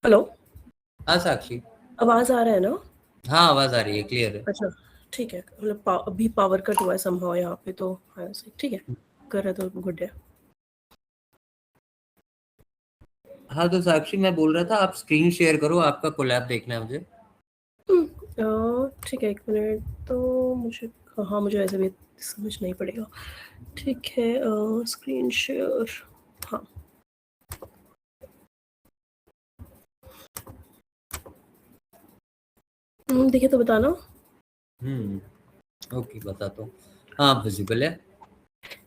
Hello. हाँ साक्षी। आवाज आ रहा है ना? हाँ आवाज आ रही है, क्लियर है। अच्छा, ठीक है। मतलब अभी पावर कट हुआ है समहाउ यहाँ पे, तो हाँ सही, ठीक है। कर रहे तो गुड है। हाँ तो साक्षी, मैं बोल रहा था आप स्क्रीन शेयर करो, आपका कोलैब देखना है मुझे। ठीक है, 1 मिनट तो मुझे। हाँ, मुझे ऐसे भी समझ नहीं पड़ेगा। ठीक है, स्क्रीन शेयर। हाँ। देखिए तो बताना। ओके, बता दो। हाँ विजिबल है।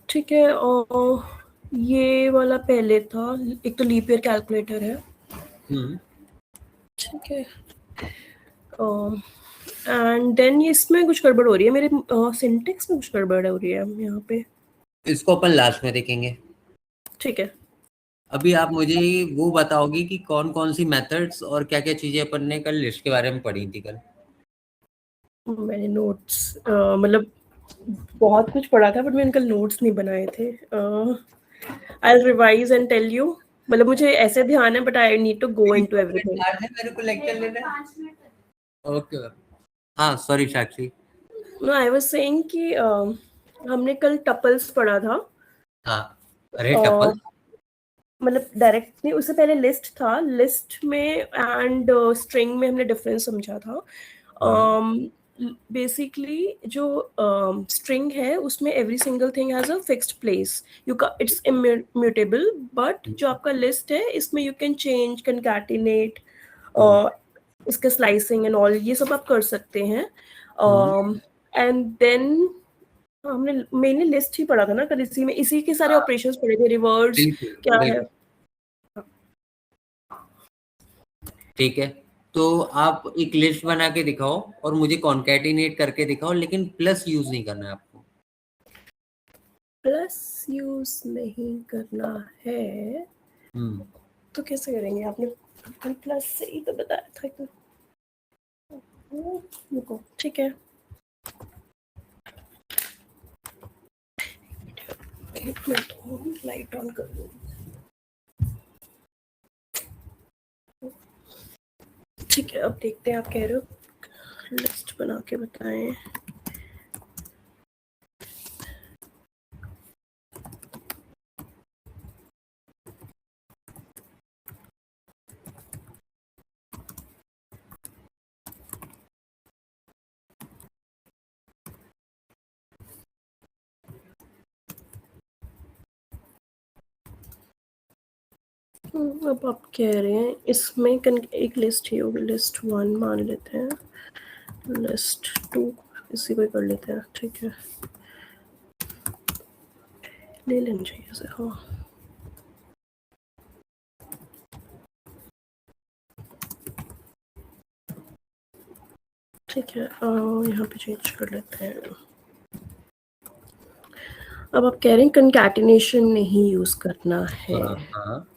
ठीक है, और ये वाला पहले था। एक तो लीप ईयर कैलकुलेटर है। हम्म ठीक है। एंड देन इसमें कुछ गड़बड़ हो रही है, मेरे सिंटेक्स में कुछ गड़बड़ हो रही है यहाँ पे। इसको अपन लास्ट में देखेंगे। ठीक है। अभी आप मुझे वो बताओगे कि कौन कौन सी मेथड्स और क्या क्या चीजें अपन ने कल लिस्ट के बारे में पढ़ी थी कल। मैंने नोट्स मतलब बहुत कुछ पढ़ा था, बट मैंने कल नोट्स नहीं बनाए थे। I will revise and tell you. मतलब मुझे ऐसे ध्यान है, but I need to go into everything. मेरे को लेक्चर लेना है। ओके। हाँ sorry Sakshi. No, I was saying कि हमने कल टपल्स पढ़ा था। हाँ, अरे और टपल। मतलब डायरेक्ट नहीं, उससे पहले लिस्ट था। लिस्ट में एंड स्ट्रिंग में हमने डिफरेंस समझा था। हाँ। बेसिकली जो स्ट्रिंग है उसमें every single thing has a fixed place. You का इट्स इम्यूटेबल। बट जो आपका लिस्ट है, इसमें यू कैन चेंज, कंकैटिनेट, हम्म इसका स्लाइसिंग एंड ऑल, ये सब आप कर सकते हैं। हम्म एंड देन हमने मेनली लिस्ट ही पढ़ा था ना कल। इसी के सारे हाँ, ऑपरेशंस पढ़े थे। रिवर्स बिल्कुल क्या है। बिल्कुल। ठीक है, तो आप एक लिस्ट बना के दिखाओ और मुझे कॉन्कैटिनेट करके दिखाओ, लेकिन प्लस यूज नहीं करना है आपको। प्लस यूज नहीं करना है हम्म तो कैसे करेंगे? आपने प्लस से ही तो बताया था कि रुको, ठीक है। एक मिनट, लाइट ऑन कर दूँ। ठीक है, अब देखते हैं आप कह रहे हो लिस्ट बना के बताएं। अब आप कह रहे हैं इसमें एक लिस्ट ही होगी। लिस्ट 1 मान लेते हैं, लिस्ट 2 इसी को कर लेते हैं। ठीक है, ले लेना चाहिए इसे। हाँ, ठीक है। यहाँ पे चेंज कर लेते हैं। अब आप कह रहे हैं कंकैटिनेशन नहीं यूज करना है। हाँ हाँ।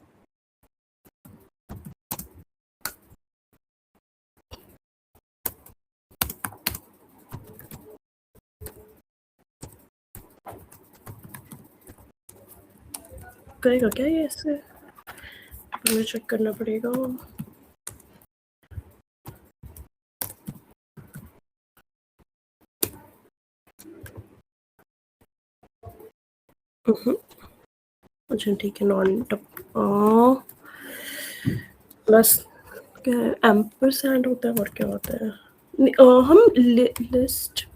करेगा क्या ये ऐसे? मुझे चेक करना पड़ेगा। अच्छा ठीक है, नॉन टप प्लस क्या है? एम्परसैंड होता है और क्या होता है? हम लिस्ट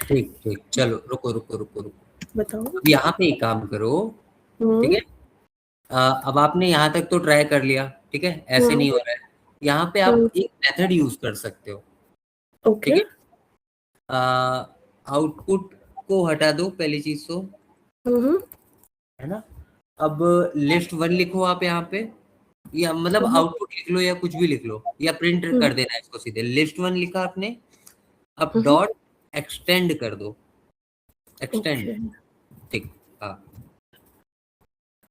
ठीक ठीक, चलो रुको रुको रुको रुको। बताओ। अब यहाँ पे एक काम करो। ठीक हम्म है। अब आपने यहाँ तक तो ट्राई कर लिया, ठीक है, ऐसे हम्म नहीं हो रहा है। यहाँ पे आप एक मेथड यूज कर सकते हो। ठीक ओके। है। आउटपुट को हटा दो पहली चीज तो, हम्म है ना। अब लिस्ट वन लिखो आप यहाँ पे, या मतलब हम्म आउटपुट लिख लो या कुछ भी लिख लो, या प्रिंट हम्म कर देना है इसको सीधे। लिस्ट वन लिखा आपने, अब हम्म, डॉट एक्सटेंड कर दो। एक्सटेंड। ओके। ठीक। हाँ,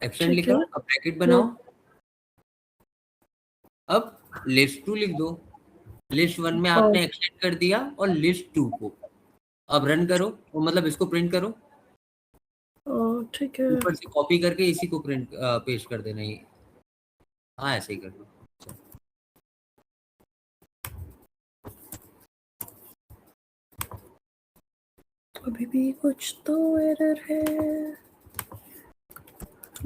एक्सटेंड ठीक लिखा, है। अब ब्रैकेट बनाओ। अब लिस्ट टू लिख दो। लिस्ट वन में और आपने एक्सटेंड कर दिया, और लिस्ट टू को अब रन करो, और मतलब इसको प्रिंट करो। ठीक है। ऊपर से कॉपी करके इसी को प्रिंट पेस्ट कर देना ये। हाँ ऐसे ही कर दो। अभी भी कुछ तो एरर है।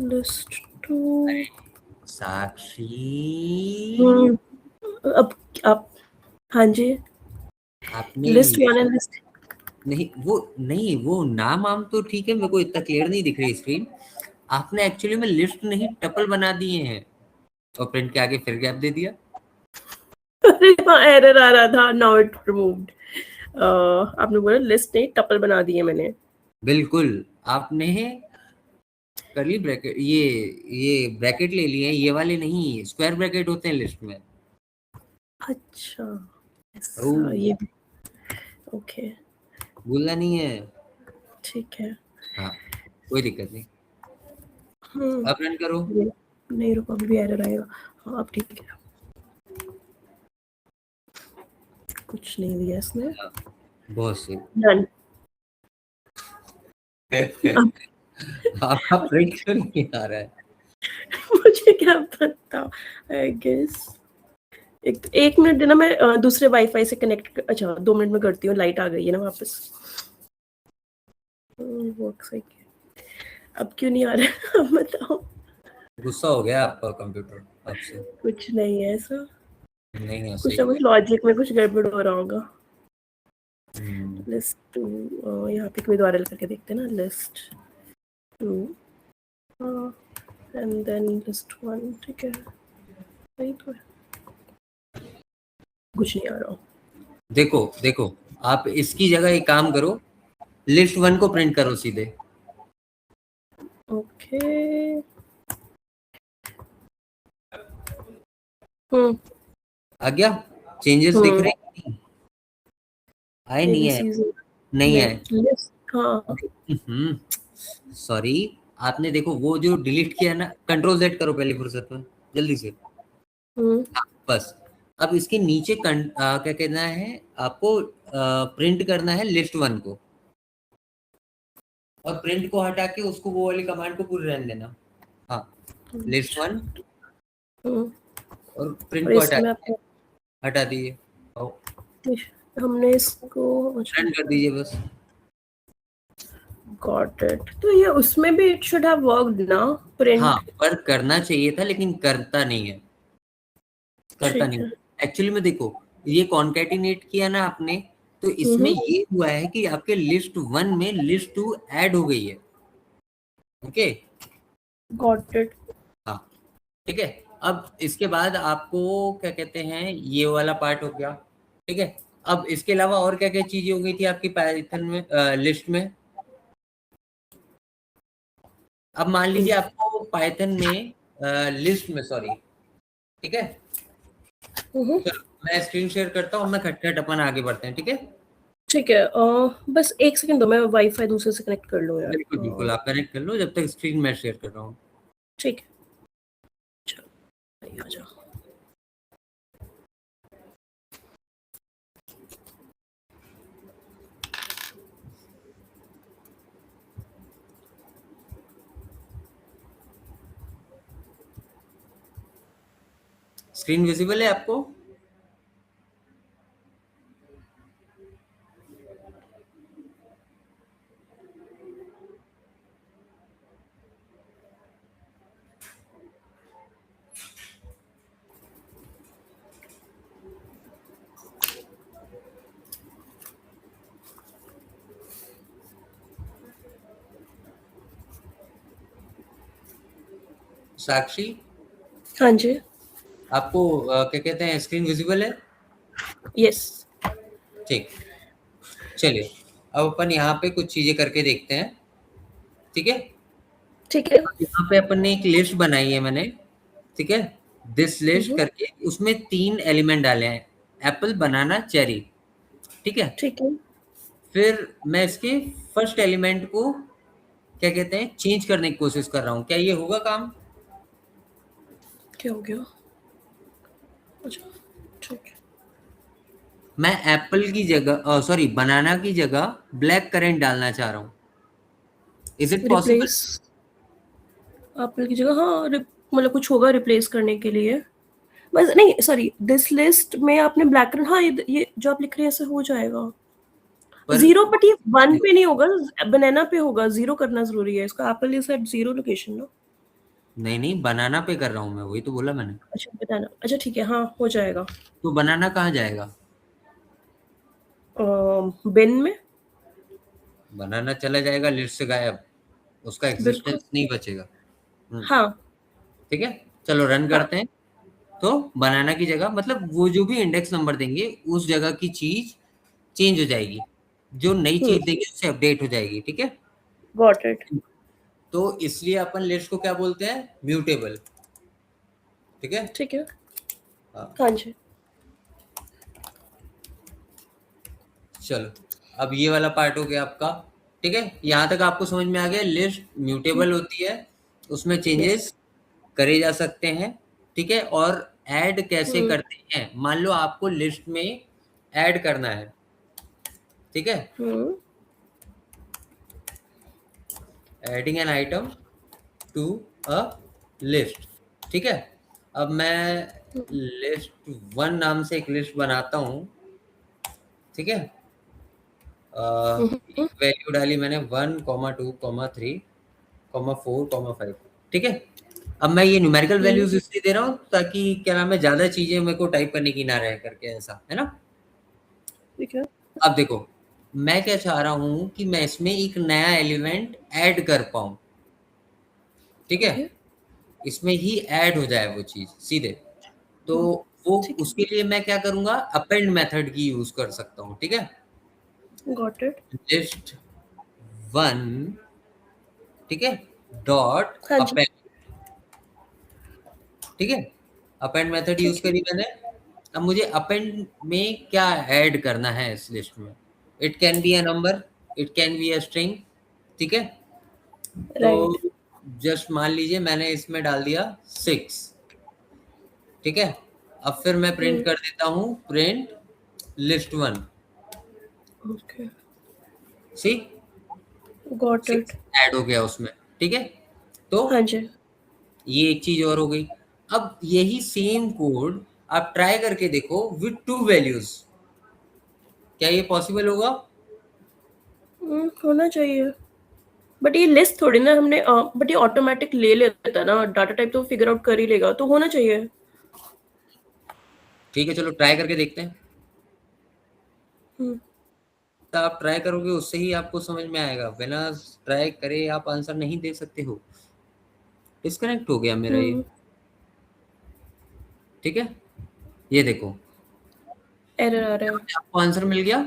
लिस्ट 2 साक्षी अब आप, हाँ जी, आपने लिस्ट 1 एंड लिस्ट नहीं वो नाम आम तो ठीक है, मेरे को इतना क्लियर नहीं दिख रही स्क्रीन। आपने एक्चुअली में लिस्ट नहीं टपल बना दिए हैं और प्रिंट के आगे फिर गैप दे दिया। अरे हाँ, एरर आ रहा था, नाउ इट रिमूव्ड। आपने बोला लिस्ट नहीं टपल बना दिए मैंने। बिल्कुल, आपने करली ब्रैकेट ये ब्रैकेट ले लिए हैं, ये वाले नहीं, स्क्वायर ब्रैकेट होते हैं लिस्ट में। अच्छा ओ, ऐसा, ये भी ओके, भूलना नहीं है। ठीक है। हाँ, कोई दिक्कत नहीं। अब रन करो। नहीं रुको, अभी भी एरर आएगा। हाँ अब ठीक है, कुछ नहीं दिया इसने। हाँ, बहुत सही। डन। आपका प्रिंट क्यों नहीं आ रहा है? मुझे क्या पता, आई गेस एक मिनट देना, मैं दूसरे वाईफाई से कनेक्ट, अच्छा 2 मिनट में करती हूँ, लाइट आ गई है ना वापस। अब क्यों नहीं आ रहा है अब बताओ। गुस्सा हो गया आपका कंप्यूटर आपसे? कुछ नहीं है ऐसा, नहीं है, कुछ सही ना है। कुछ लॉजिक में कुछ गड़बड़ हो रहा होगा। हम्म, लिस्ट 2 यहाँ पे कोई दोबारा करके देखते हैं ना, लिस्ट 2 एंड देन लिस्ट 1, ठीक है, सही तो है। कुछ नहीं आ रहा। देखो देखो, आप इसकी जगह एक काम करो, लिस्ट 1 को प्रिंट करो सीधे। ओके, आ गया? चेंजेस दिख रहे हैं? आए नहीं है? एबीसी नहीं है। लिस्ट, हाँ सॉरी, आपने देखो वो जो डिलीट किया ना, कंट्रोल Z करो पहले फुर्सत में, जल्दी से। हाँ, बस। अब इसके नीचे क्या कहना है आपको, प्रिंट करना है लिस्ट 1 को, और प्रिंट को हटा के उसको वो वाली कमांड को पूरी रहने देना। हाँ, लिस्ट 1 और प्रिंट और को हटा इसमें आपको हटा दीजिए, हमने इसको रन कर दीजिए बस। Got it. तो ये उसमें भी इट शुड हैव वर्कड ना, प्रिंट। हाँ, पर करना चाहिए था लेकिन करता नहीं है, करता ठीक नहीं। है। एक्चुअली में देखो, ये कॉन्कैटिनेट किया ना आपने, तो इसमें ये हुआ है कि आपके लिस्ट 1 में लिस्ट 2 ऐड हो गई है। Okay, got it. हाँ, ठीक है। अब इसके बाद आपको क्या कहते हैं, ये वाला पार्ट हो गया, ठीक है। अब इसके अलावा और क्या क्या चीजें हो गई थी आपकी पाइथन में, लिस्ट में? अब मान लीजिए आपको पाइथन में लिस्ट में, सॉरी, ठीक है, चलो मैं स्क्रीन शेयर करता हूँ, मैं खटखट अपन आगे बढ़ते हैं, ठीक है। ठीक है, बस 1 सेकंड दो, मैं वाईफाई दूसरे से कनेक्ट कर लूँ यार। बिल्कुल बिल्कुल, आप कनेक्ट कर लो जब तक स्क्रीन मैं शेयर कर रहा हूँ। ठीक है, चलो आ जाओ। स्क्रीन विजिबल है आपको? साक्षी, हाँ जी, आपको क्या कहते हैं, स्क्रीन विजिबल है? यस। ठीक, चलिए अब अपन यहाँ पे कुछ चीजें करके देखते हैं, ठीक है। ठीक है। यहाँ पे अपन ने एक लिस्ट बनाई है मैंने, ठीक है, दिस लिस्ट करके, उसमें 3 एलिमेंट डाले हैं, एप्पल, बनाना, चेरी, ठीक है। ठीक है, फिर मैं इसके फर्स्ट एलिमेंट को क्या कहते हैं चेंज करने की कोशिश कर रहा हूँ, क्या ये होगा काम? क्या हो गया? अच्छा ठीक है, मैं एप्पल की जगह, सॉरी, बनाना की जगह ब्लैक करेंट डालना चाह रहा हूँ, is it possible? Replace Apple की जगह, हाँ मतलब कुछ होगा रिप्लेस करने के लिए, बस नहीं सॉरी, दिस लिस्ट में आपने ब्लैक कलर, हाँ ये जो आप लिख रहे हैं ऐसे हो जाएगा। जीरो, बट ये 1 पे नहीं होगा, बनाना पे होगा। जीरो करना जरूरी है इसका। Apple is at zero location ना। नहीं, बनाना पे कर रहा हूँ मैं, वही तो बोला मैंने। अच्छा बनाना, अच्छा ठीक है, हाँ हो जाएगा। तो बनाना कहाँ जाएगा? बिन में। बनाना चला जाएगा, लिस्ट से गायब, उसका बिल्कुल। एग्जिस्टेंस नहीं बचेगा। हाँ ठीक है, चलो रन हाँ। करते हैं। तो बनाना की जगह, मतलब वो जो भी इंडेक्स नंबर देंगे उस जगह की चीज चेंज हो जाएगी, जो नई चीज देंगे उससे अपडेट हो जाएगी। ठीक है, गॉट इट। तो इसलिए अपन लिस्ट को क्या बोलते हैं? म्यूटेबल। ठीक है। ठीक है। हाँ, हाँ जी। चलो अब ये वाला पार्ट हो गया आपका। ठीक है, यहाँ तक आपको समझ में आ गया। लिस्ट म्यूटेबल होती है, उसमें यस। चेंजेस करे जा सकते हैं। ठीक है, और ऐड कैसे करते हैं? मान लो आपको लिस्ट में ऐड करना है। ठीक है, adding an item to a list. ठीक है, अब मैं लिस्ट 1 नाम से एक लिस्ट बनाता हूँ। ठीक है, वैल्यू डाली मैंने 1, 2, 3, 4, 5। ठीक है, अब मैं ये न्यूमेरिकल वैल्यूज इसलिए दे रहा हूँ ताकि क्या नाम है, ज्यादा चीजें मेरे को टाइप करने की ना रहे करके, ऐसा है ना। ठीक है। अब देखो, मैं क्या चाह रहा हूँ कि मैं इसमें एक नया एलिमेंट ऐड कर पाऊँ। ठीक है, ओके। इसमें ही ऐड हो जाए वो चीज सीधे। तो वो ठीक उसके लिए मैं क्या करूंगा, अपेंड मेथड की यूज कर सकता हूँ। ठीक है, है। Got it. लिस्ट 1, ठीक है, डॉट हाँ जी। अपेंड। ठीक है, अपेंड मेथड यूज ठीक है। करी मैंने। अब मुझे अपेंड में क्या ऐड करना है इस लिस्ट में? It can be a number, it can be a string. ठीक है, तो राइट। जस्ट मान लीजिए मैंने इसमें डाल दिया 6। ठीक है, अब फिर मैं प्रिंट कर देता हूँ, print list 1। Okay. See, got 6 it. Add हो गया उसमें। ठीक है, तो हाँ जी। ये एक चीज और हो गई। अब यही सेम कोड आप ट्राई करके देखो विथ 2 वैल्यूज, क्या ये पॉसिबल होगा? होना चाहिए। बट ये लिस्ट थोड़ी ना हमने, बट ये ऑटोमेटिक ले लेता है ना डाटा टाइप, तो फिगर आउट कर ही लेगा, तो होना चाहिए। ठीक है, चलो ट्राई करके देखते हैं। हम्म। तो आप ट्राई करोगे उससे ही आपको समझ में आएगा, बिना ट्राई करे आप आंसर नहीं दे सकते हो। डिस्कनेक्ट हो गया मेरा ये। हम्म। ठीक है, ये देखो, एरर आ रहा है। आपको आंसर मिल गया।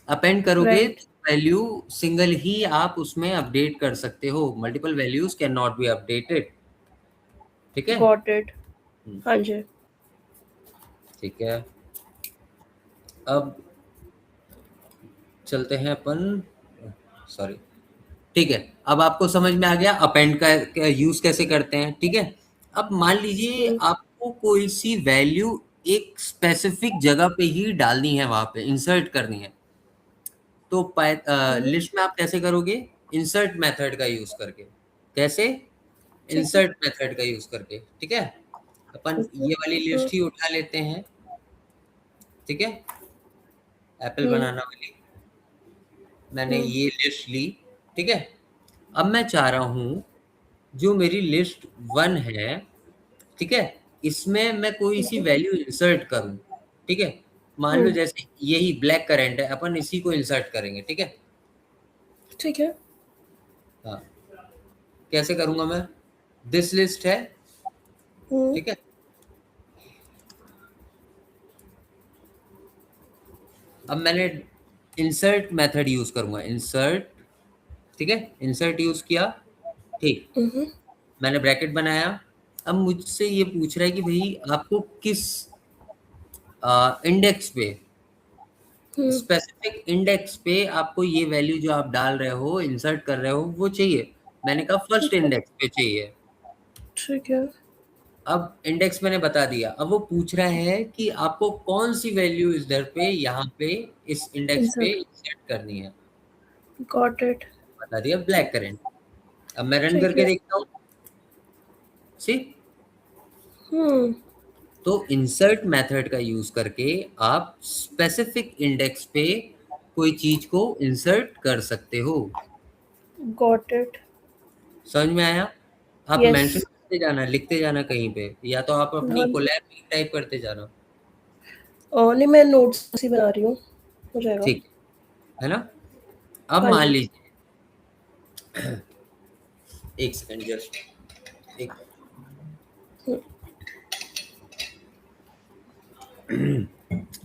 अपेंड करोगे राइट। तो वैल्यू सिंगल ही आप उसमें अपडेट कर सकते हो, multiple values can not be updated. ठीक है। Got it. हाँ जी। ठीक है, अब चलते हैं अपन, सॉरी। ठीक है, अब आपको समझ में आ गया अपेंड का यूज कैसे करते हैं। ठीक है, अब मान लीजिए आपको कोई सी वैल्यू एक स्पेसिफिक जगह पे ही डालनी है, वहां पे इंसर्ट करनी है। तो लिस्ट में आप कैसे करोगे? इंसर्ट मेथड का यूज करके। कैसे? ठीक है। इंसर्ट मेथड का यूज करके। ठीक है, अपन ये वाली लिस्ट ही उठा लेते हैं। ठीक है, एप्पल बनाना वाली मैंने ये लिस्ट ली। ठीक है, अब मैं चाह रहा हूं जो मेरी लिस्ट 1 है, ठीक है, इसमें मैं कोई सी वैल्यू इंसर्ट करूं। ठीक है, मान लो जैसे यही ब्लैक करंट है, अपन इसी को इंसर्ट करेंगे। ठीक है, ठीक है। हाँ, कैसे करूंगा मैं? दिस लिस्ट है। ठीक है, अब मैंने इंसर्ट मेथड यूज करूंगा, इंसर्ट। ठीक है, इंसर्ट यूज किया। ठीक, मैंने ब्रैकेट बनाया। अब मुझसे ये पूछ रहा है कि भाई आपको किस इंडेक्स पे, स्पेसिफिक इंडेक्स पे आपको ये वैल्यू जो आप डाल रहे हो, इंसर्ट कर रहे हो, वो चाहिए। मैंने कहा फर्स्ट इंडेक्स पे चाहिए। ठीक है। अब इंडेक्स मैंने बता दिया। अब वो पूछ रहा है कि आपको कौन सी वैल्यू इधर पे, यहाँ पे इस इंडेक्स पे इंसर्ट। इंसर्ट करनी है। Got it. बता दिया ब्लैक करेंट। अब मैं रन ठीक करके है। देखता हूँ। सी, हम्म। तो इंसर्ट मेथड का यूज करके आप स्पेसिफिक इंडेक्स पे कोई चीज को इंसर्ट कर सकते हो। Got it. समझ में आया? आप यस। मेंशन करते जाना, लिखते जाना कहीं पे, या तो आप अपनी हाँ। कोलैब टाइप करते जाना। नहीं, मैं नोट्स ही बना रही हूँ, हो जाएगा। ठीक है ना? अब हाँ मान जी। लीजिए, एक सेकंड, जस्ट एक,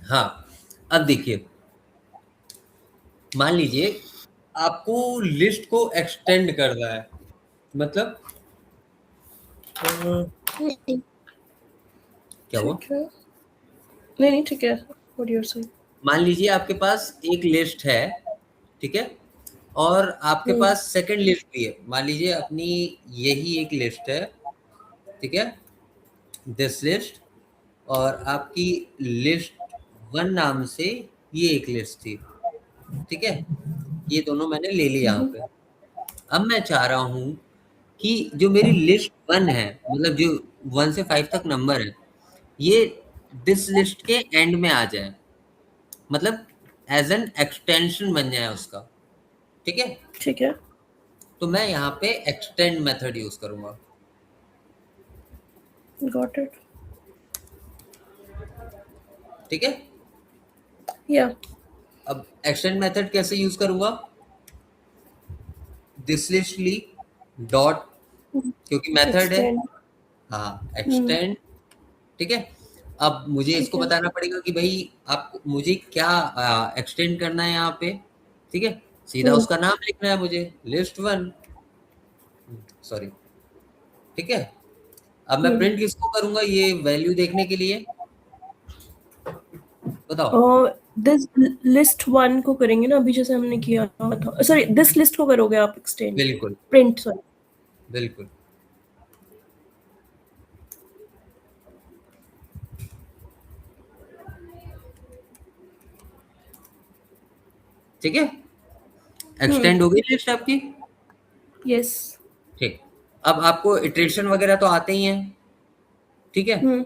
हाँ, अब देखिए, मान लीजिए आपको लिस्ट को एक्सटेंड करना है, मतलब क्या हुआ? ठीक है। नहीं नहीं, ठीक है, व्हाट यू आर सेइंग। मान लीजिए आपके पास एक लिस्ट है, ठीक है, और आपके पास सेकंड लिस्ट भी है। मान लीजिए अपनी यही एक लिस्ट है, ठीक है, दिस लिस्ट, और आपकी लिस्ट 1 नाम से ये एक लिस्ट थी, ठीक है, ये दोनों मैंने ले लिया यहाँ पे। अब मैं चाह रहा हूँ कि जो मेरी लिस्ट 1 है, मतलब जो 1 से 5 तक नंबर है, ये दिस लिस्ट के एंड में आ जाए, मतलब एज एन एक्सटेंशन बन जाए उसका, ठीक है। ठीक है। तो मैं यहाँ पे एक्सटेंड मेथड यूज करूंगा। Got it. ठीक है। या। अब एक्सटेंड मेथड कैसे यूज करूंगा? दिस लिस्ट ली डॉट, क्योंकि मेथड है, एक्सटेंड। हाँ, एक्सटेंड, ठीक है। अब मुझे ठीक इसको है। बताना पड़ेगा कि भाई आप मुझे क्या एक्सटेंड करना है यहाँ पे, ठीक है। सीधा उसका नाम लिखना है मुझे, लिस्ट 1, सॉरी, ठीक है। अब मैं प्रिंट किसको करूंगा ये वैल्यू देखने के लिए, बताओ? दिस लिस्ट 1 को करेंगे ना, अभी जैसे हमने किया था। सॉरी, दिस लिस्ट को करोगे आप एक्सटेंड, बिल्कुल प्रिंट, सॉरी। बिल्कुल। ठीक है, एक्सटेंड हो गई लिस्ट आपकी। यस। ठीक। अब आपको इटरेशन वगैरह तो आते ही हैं, ठीक है।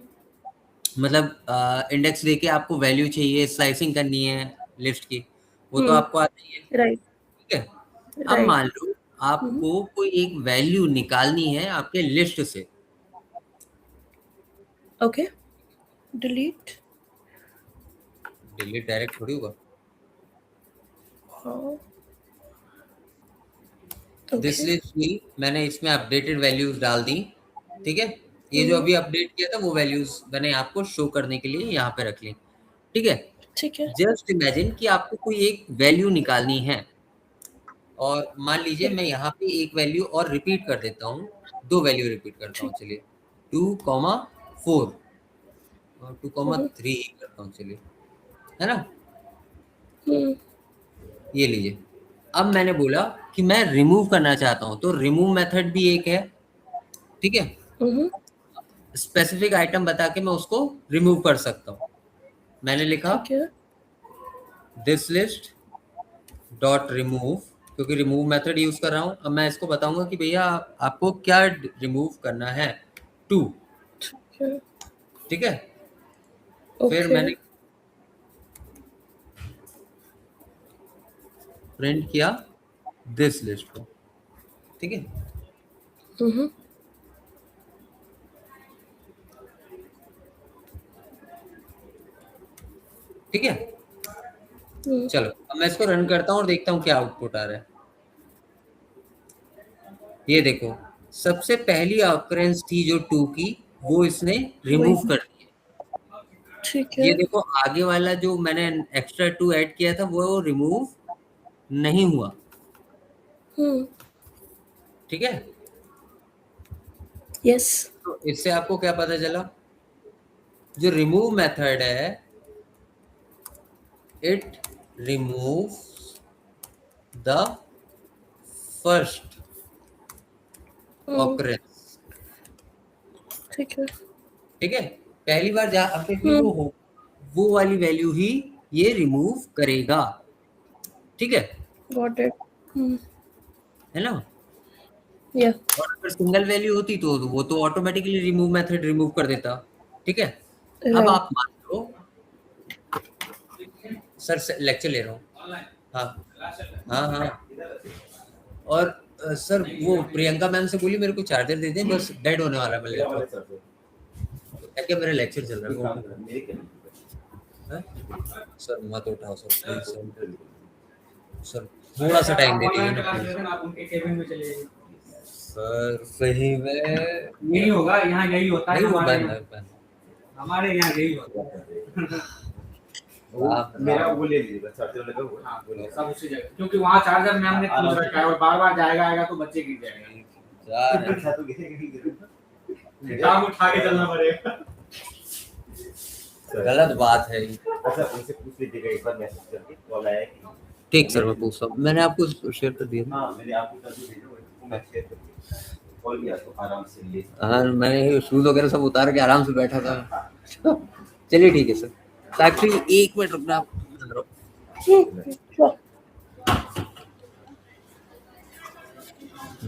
मतलब इंडेक्स लेके आपको वैल्यू चाहिए, स्लाइसिंग करनी है लिस्ट की, वो तो आपको आता ही है, राइट। ठीक है। अब राइट। मान लो आपको कोई एक वैल्यू निकालनी है आपके लिस्ट से, ओके। डिलीट। डिलीट डायरेक्ट थोड़ी होगा। हाँ। This okay. लिस्ट में मैंने इसमें अपडेटेड वैल्यूज डाल दी, ठीक है। ये जो अभी अपडेट किया था वो वैल्यूज मैंने आपको शो करने के लिए यहाँ पे रख ली, ठीक है। ठीक है। जस्ट इमेजिन कि आपको कोई एक वैल्यू निकालनी है, और मान लीजिए मैं यहाँ पे एक वैल्यू और रिपीट कर देता हूँ, 2 वैल्यू रिपीट करता हूँ, ठीक। चलिए 2,4 और 2,3 करता हूँ, चलिए, है ना। ये लीजिए। अब मैंने बोला कि मैं रिमूव करना चाहता हूँ, तो रिमूव मेथड भी एक है, ठीक है। स्पेसिफिक आइटम बता के मैं उसको रिमूव कर सकता हूँ। मैंने लिखा ठीक है। दिस लिस्ट डॉट रिमूव, क्योंकि रिमूव मेथड यूज कर रहा हूँ। अब मैं इसको बताऊंगा कि भैया आपको क्या रिमूव करना है, 2, ठीक है। फिर ओके। मैंने प्रिंट किया दिस लिस्ट को, ठीक है। ठीक है, चलो अब मैं इसको रन करता हूँ और देखता हूँ क्या आउटपुट आ रहा है। ये देखो, सबसे पहली ऑकरेंस थी जो 2 की, वो इसने रिमूव कर दी। ठीक है। ये देखो आगे वाला जो मैंने एक्स्ट्रा 2 ऐड किया था वो रिमूव नहीं हुआ, ठीक है। यस। तो इससे आपको क्या पता चला? जो रिमूव मेथड है, it remove the first occurrence, ठीक है। ठीक है। पहली बार जहां पे भी वो हो, वो वाली वैल्यू ही ये रिमूव करेगा, ठीक है, गॉट इट। है ना। या। और अगर सिंगल वैल्यू होती तो वो तो ऑटोमेटिकली रिमूव मेथड रिमूव कर देता, ठीक है। अब राइट। आप मान लो, सर से लेक्चर ले रहा हूँ, हाँ हाँ हाँ। और सर वो प्रियंका मैम से बोली मेरे को चार्जर दे दें, बस डेड होने वाला है मेरे लैपटॉप। क्या मेरा लेक्चर चल रहा है सर, मत उठाओ सर प्लीज सर, थोड़ा सा टाइम दे दीजिए ना प्लीज। आप उनके केबिन में चले जाइए सर सही में यही होगा, यहाँ यही होता है, हमारे यहाँ यही होता है। मेरा वो ले लीजिएगा चार्जर लगा हुआ है सब उसी जगह, क्योंकि वहाँ चार्जर मैम ने खुद रखा है और बार-बार जाएगा आएगा तो बच्चे गिर जाएंगे। काम उठा के चलना पड़ेगा। गलत बात है। अच्छा उनसे पूछ लीजिएगा एक बार मैसेज करके, कॉल आया कि ठीक सर, मैं पूछता हूँ। मैंने आपको शेयर कर दिया। हाँ मैंने आपको कर दिया, वो मैं शेयर कर दिया, कॉल किया तो आराम से ले। हाँ मैंने शूज वगैरह सब उतार के आराम से बैठा था। चलिए ठीक है सर। साक्षी एक मिनट रुकना आप।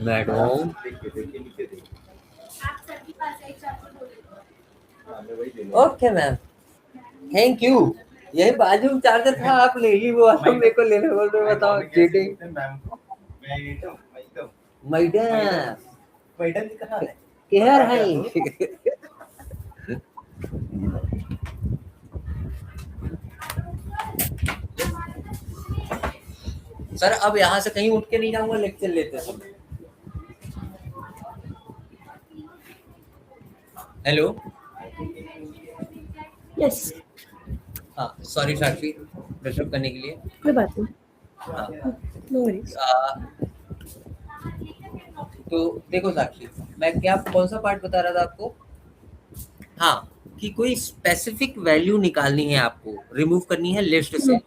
Madam okay ma'am, thank you. यही बाजू में चार्जर था, आप ले ली वो वाला मेरे को लेने बोल रहे हो। बताओ चीटिंग। मैडम क्या है सर? अब यहाँ से कहीं उठ के नहीं जाऊंगा, लेक्चर लेते समय। Hello yes. हाँ सॉरी साक्षी, डिस्टर्ब करने के लिए। कोई बात नहीं। हाँ नो वरीज। तो देखो साक्षी, मैं क्या कौन सा पार्ट बता रहा था आपको? हाँ, कि कोई स्पेसिफिक वैल्यू निकालनी है आपको, रिमूव करनी है लिस्ट से,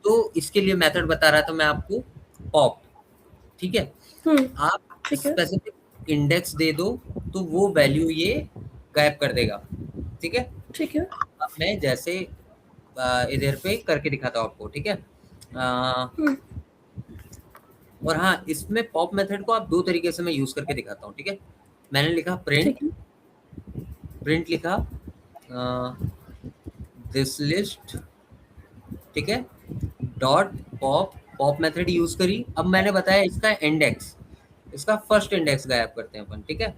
तो इसके लिए मेथड बता रहा था मैं आपको, पॉप। ठीक है, आप स्पेसिफिक इंडेक्स दे दो तो वो वैल्यू ये गायब कर देगा। ठीक है, ठीक है। अब मैं जैसे इधर पे करके दिखाता हूँ आपको। ठीक है, और हाँ, इसमें पॉप मेथड को आप दो तरीके से मैं यूज करके दिखाता हूँ। ठीक है, मैंने लिखा प्रिंट लिखा दिस लिस्ट। ठीक है, डॉट पॉप मेथड यूज करी। अब मैंने बताया इसका इंडेक्स, इसका फर्स्ट इंडेक्स गायब करते हैं अपन। ठीक है,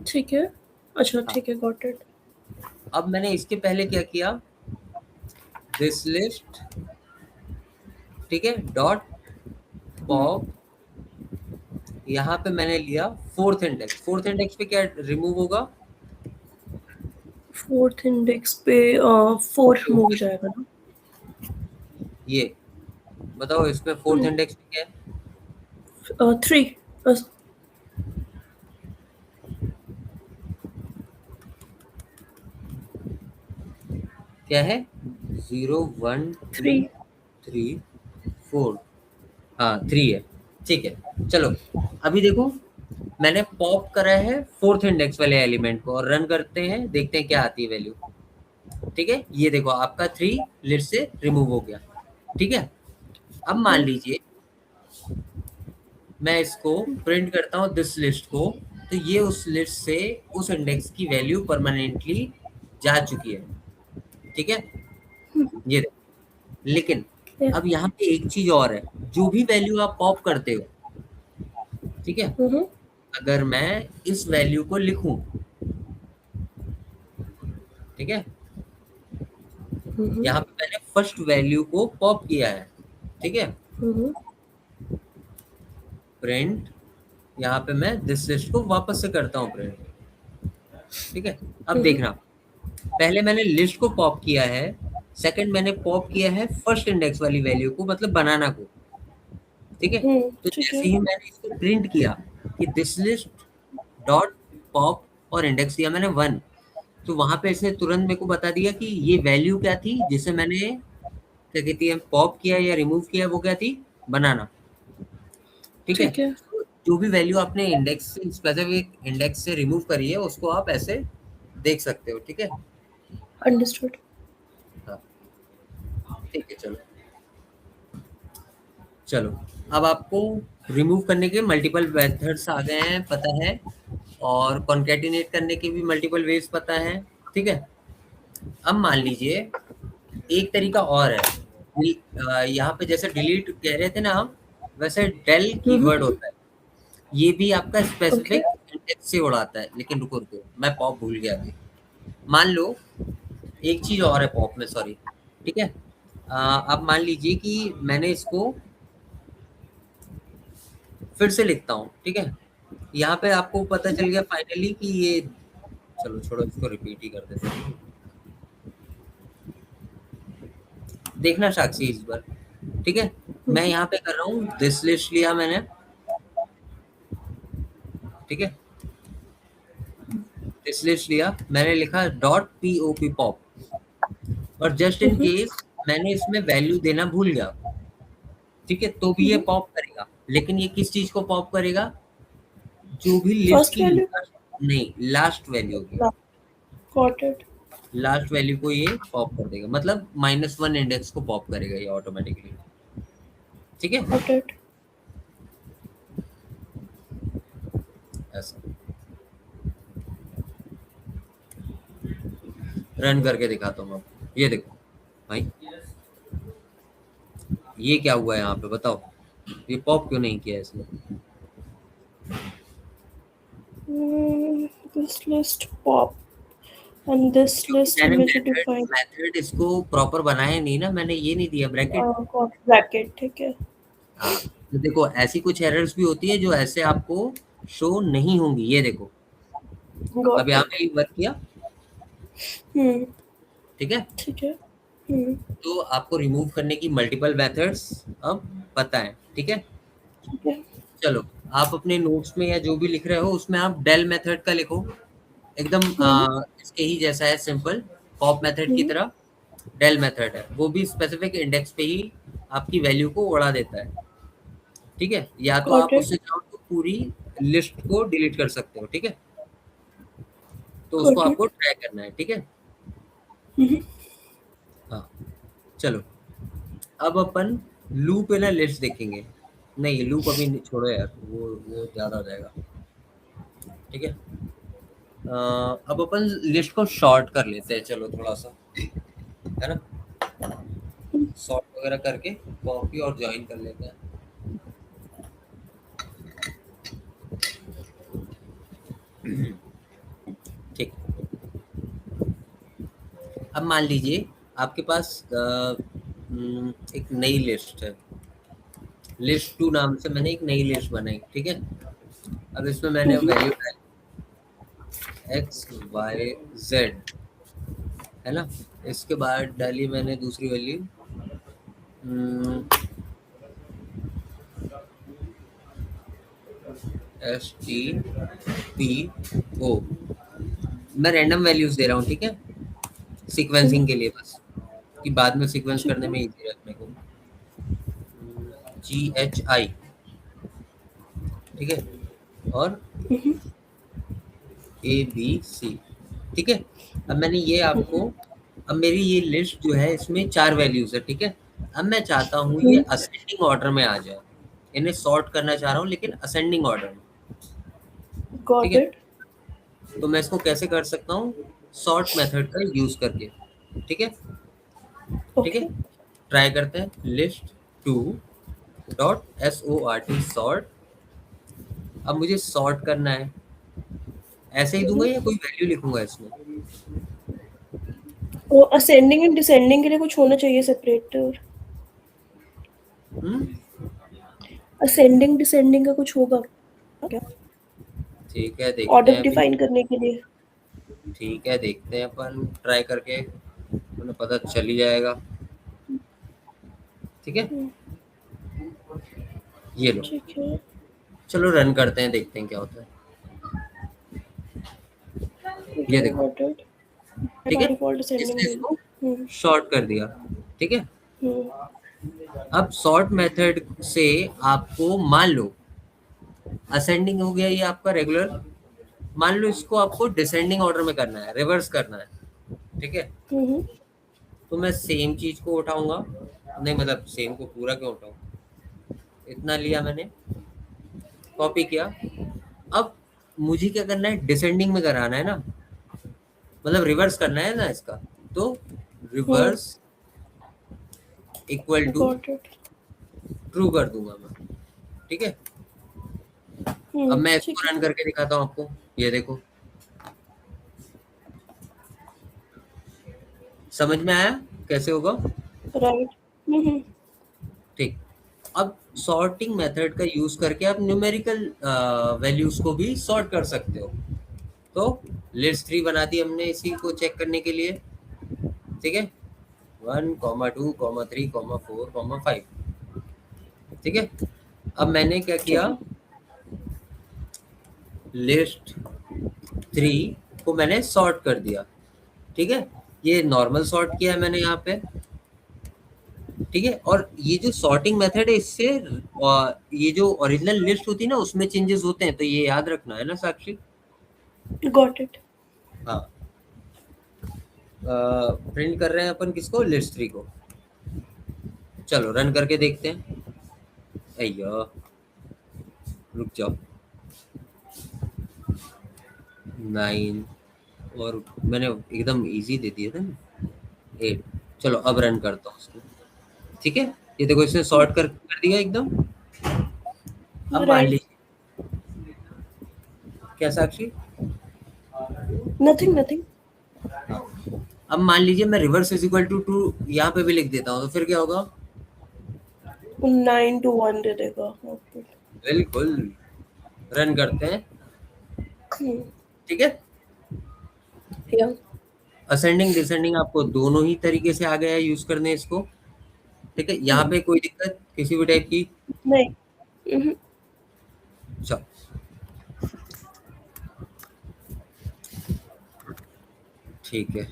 ठीक है। अच्छा ठीक है, गॉट इट। अब मैंने इसके पहले क्या किया, दिस लिस्ट। ठीक है, डॉट पॉप, यहाँ पे मैंने लिया फोर्थ इंडेक्स। फोर्थ इंडेक्स पे क्या रिमूव होगा? फोर्थ इंडेक्स पे 4 मूव हो जाएगा ना? ये बताओ इसमें फोर्थ इंडेक्स पे क्या है? 3। क्या है? 0 1 2 3 4। हाँ 3 है। ठीक है, चलो अभी देखो, मैंने पॉप करा है फोर्थ इंडेक्स वाले एलिमेंट को और रन करते हैं, देखते हैं क्या आती है वैल्यू। ठीक है, ये देखो आपका 3 लिस्ट से रिमूव हो गया। ठीक है, अब मान लीजिए मैं इसको प्रिंट करता हूँ दिस लिस्ट को, तो ये उस लिस्ट से उस इंडेक्स की वैल्यू परमानेंटली जा चुकी है। ठीक है, ये देखो, लेकिन अब यहाँ पे एक चीज और है, जो भी वैल्यू आप पॉप करते हो, ठीक है, अगर मैं इस वैल्यू को लिखूं, ठीक है, यहाँ पे मैंने फर्स्ट वैल्यू को पॉप किया है। ठीक है, प्रिंट, यहाँ पे मैं दिस लिस्ट को वापस से करता हूँ प्रिंट। ठीक है, अब देखना, पहले मैंने लिस्ट को पॉप किया है, सेकंड मैंने पॉप किया है फर्स्ट इंडेक्स वाली वैल्यू को, मतलब बनाना को। ठीक है, तो जैसे ही मैंने इसको प्रिंट किया कि दिस लिस्ट डॉट पॉप और इंडेक्स दिया मैंने 1, तो वहां पे इसने तुरंत मेरे को बता दिया कि ये वैल्यू क्या थी जिसे मैंने क्या कहती है पॉप किया या रिमूव किया, वो क्या थी? बनाना। ठीक है, तो जो भी वैल्यू आपने इंडेक्स से, स्पेसिफिक इंडेक्स से रिमूव करी है, उसको आप ऐसे देख सकते हो। ठीक है, अंडरस्टूड। ठीक है, चलो अब आपको रिमूव करने के मल्टीपल मेथड्स आ गए हैं, पता है, और कॉन्कैटिनेट करने के भी मल्टीपल वेज पता है। ठीक है, अब मान लीजिए एक तरीका और है, यहाँ पे जैसे डिलीट कह रहे थे ना हम, वैसे डेल कीवर्ड होता है, ये भी आपका स्पेसिफिक इंडेक्स से उड़ाता है। लेकिन रुको रुको, मैं पॉप भूल गया अभी। मान लो एक चीज और है पॉप में, सॉरी, ठीक है। अब मान लीजिए कि मैंने इसको फिर से लिखता हूँ, ठीक है। यहाँ पे आपको पता चल गया फाइनली कि ये, चलो छोड़ो, इसको रिपीट ही कर देते हैं। देखना साक्षी इस बार, ठीक है। मैं यहाँ पे कर रहा हूँ, दिस लिस्ट लिया मैंने, ठीक है। दिस लिस्ट लिया, मैंने लिखा डॉट पॉप पॉप, और जस्ट इन केस मैंने इसमें वैल्यू देना भूल गया, ठीक है, तो भी ये पॉप करेगा। लेकिन ये किस चीज को पॉप करेगा? जो भी लिस्ट की नहीं, लास्ट वैल्यू होगी, लास्ट वैल्यू को ये पॉप कर देगा, मतलब -1 इंडेक्स को पॉप करेगा ये ऑटोमेटिकली, ठीक है। ऐसा रन करके दिखाता हूँ आपको। ये देखो भाई, ये क्या हुआ है यहाँ पे बताओ, ये पॉप क्यों नहीं किया इसने? This list pop and this list method इसको प्रॉपर बनाया नहीं ना, मैंने ये नहीं दिया ब्रैकेट, ठीक है। हाँ, तो देखो ऐसी कुछ एरर्स भी होती है जो ऐसे आपको शो नहीं होंगी। ये देखो अब यहाँ पे वर्क किया, ठीक है, ठीक है। तो आपको रिमूव करने की मल्टीपल मेथड्स अब पता है, ठीक है। चलो आप अपने नोट्स में या जो भी लिख रहे हो उसमें आप डेल मेथड का लिखो, एकदम इसके ही जैसा है, सिंपल पॉप मेथड की तरह डेल मेथड है, वो भी स्पेसिफिक इंडेक्स पे ही आपकी वैल्यू को उड़ा देता है, ठीक है। या तो आप उससे चाहो तो पूरी लिस्ट को डिलीट कर सकते हो, ठीक है। तो उसको आपको ट्राई करना है, ठीक है। हाँ चलो, अब अपन लूप है ना लिस्ट देखेंगे। नहीं लूप अभी छोड़ो यार, वो ज्यादा हो जाएगा, ठीक है। अब अपन लिस्ट को शॉर्ट कर लेते हैं, चलो थोड़ा सा, है ना, शॉर्ट वगैरह करके कॉपी और ज्वाइन कर लेते हैं। ठीक, अब मान लीजिए आपके पास एक नई लिस्ट है, लिस्ट 2 नाम से मैंने एक नई लिस्ट बनाई, ठीक है। अब इसमें मैंने वैल्यू डाली XYZ, है ना। इसके बाद डाली मैंने दूसरी वैल्यू STPO। मैं रैंडम वैल्यूज दे रहा हूँ, ठीक है, सीक्वेंसिंग के लिए, बस कि बाद में सीक्वेंस करने में इजी रखने को। GHI, ठीक है, और ABC, ठीक है। अब मैंने ये आपको, अब मेरी ये लिस्ट जो है इसमें 4 वैल्यूज है, ठीक है। अब मैं चाहता हूँ ये असेंडिंग ऑर्डर में आ जाए, इन्हें सॉर्ट करना चाह रहा हूँ लेकिन असेंडिंग ऑर्डर में, ठीक है। तो मैं इसको कैसे कर सकता हूँ? सॉर्ट मेथड का यूज करके, ठीक है, ठीक है। ट्राई करते हैं, लिस्ट 2 डॉट SORT सॉर्ट। अब मुझे सॉर्ट करना है, ऐसे ही दूंगा या कोई वैल्यू लिखूंगा इसमें? वो असेंडिंग एंड डिसेंडिंग के लिए कुछ होना चाहिए सेपरेट। असेंडिंग डिसेंडिंग का कुछ होगा क्या? ठीक है, देखते ऑर्डर हैं डिफाइन करने के लिए। ठीक है, देखते हैं अपन ट्राई करके, उन्हें पता चल ही जाएगा, ठीक है। ये लो, ठीक है, चलो रन करते हैं, देखते हैं क्या होता है। ये देखो, ठीक है, इसने इसको शॉर्ट कर दिया, ठीक है। अब सॉर्ट मेथड से आपको मान लो असेंडिंग हो गया ये आपका रेगुलर, मान लो इसको आपको डिसेंडिंग ऑर्डर में करना है, रिवर्स करना है, ठीक है। तो मैं सेम चीज को उठाऊंगा, नहीं मतलब सेम को पूरा क्यों उठाऊं, इतना लिया मैंने, कॉपी किया। अब मुझे क्या करना है, डिसेंडिंग में कराना है ना, मतलब रिवर्स करना है ना इसका, तो reverse equal to Got it. True कर दूंगा मैं, ठीक है। अब मैं ठीक इसको है। रन करके दिखाता हूँ आपको, ये देखो, समझ में आया कैसे होगा? Right. ठीक। अब सॉर्टिंग मेथड का यूज करके आप न्यूमेरिकल वैल्यूज को भी सॉर्ट कर सकते हो। तो लिस्ट 3 बना दी हमने इसी को चेक करने के लिए, ठीक है, 1, 2, 3, 4, 5, ठीक है। अब मैंने क्या किया, लिस्ट 3 को मैंने सॉर्ट कर दिया, ठीक है। ये नॉर्मल सॉर्ट किया है मैंने यहाँ पे, ठीक है। और ये जो सॉर्टिंग मेथड है, इससे ये जो ओरिजिनल लिस्ट होती है ना उसमें चेंजेस होते हैं, तो ये याद रखना है ना साक्षी। Got it. हाँ, प्रिंट कर रहे हैं अपन किसको, लिस्ट 3 को। चलो रन करके देखते हैं। अय्या रुक जाओ, 9 और मैंने एकदम इजी दे दिया था ना, 8। चलो अब रन करता हूँ उसको, ठीक है। ये देखो इसने सॉर्ट कर दिया एकदम। अब मान Right. लीजिए, क्या साक्षी? Nothing. अब मान लीजिए मैं रिवर्स इज इक्वल टू 2 यहाँ पे भी लिख देता हूँ, तो फिर क्या होगा? 9 to 1 दे देगा। Okay. बिल्कुल, रन करते हैं, ठीक है। Yeah. असेंडिंग डिसेंडिंग आपको दोनों ही तरीके से आ गया है यूज करने इसको, ठीक है। यहाँ पे कोई दिक्कत किसी भी टाइप की नहीं। चलो ठीक है।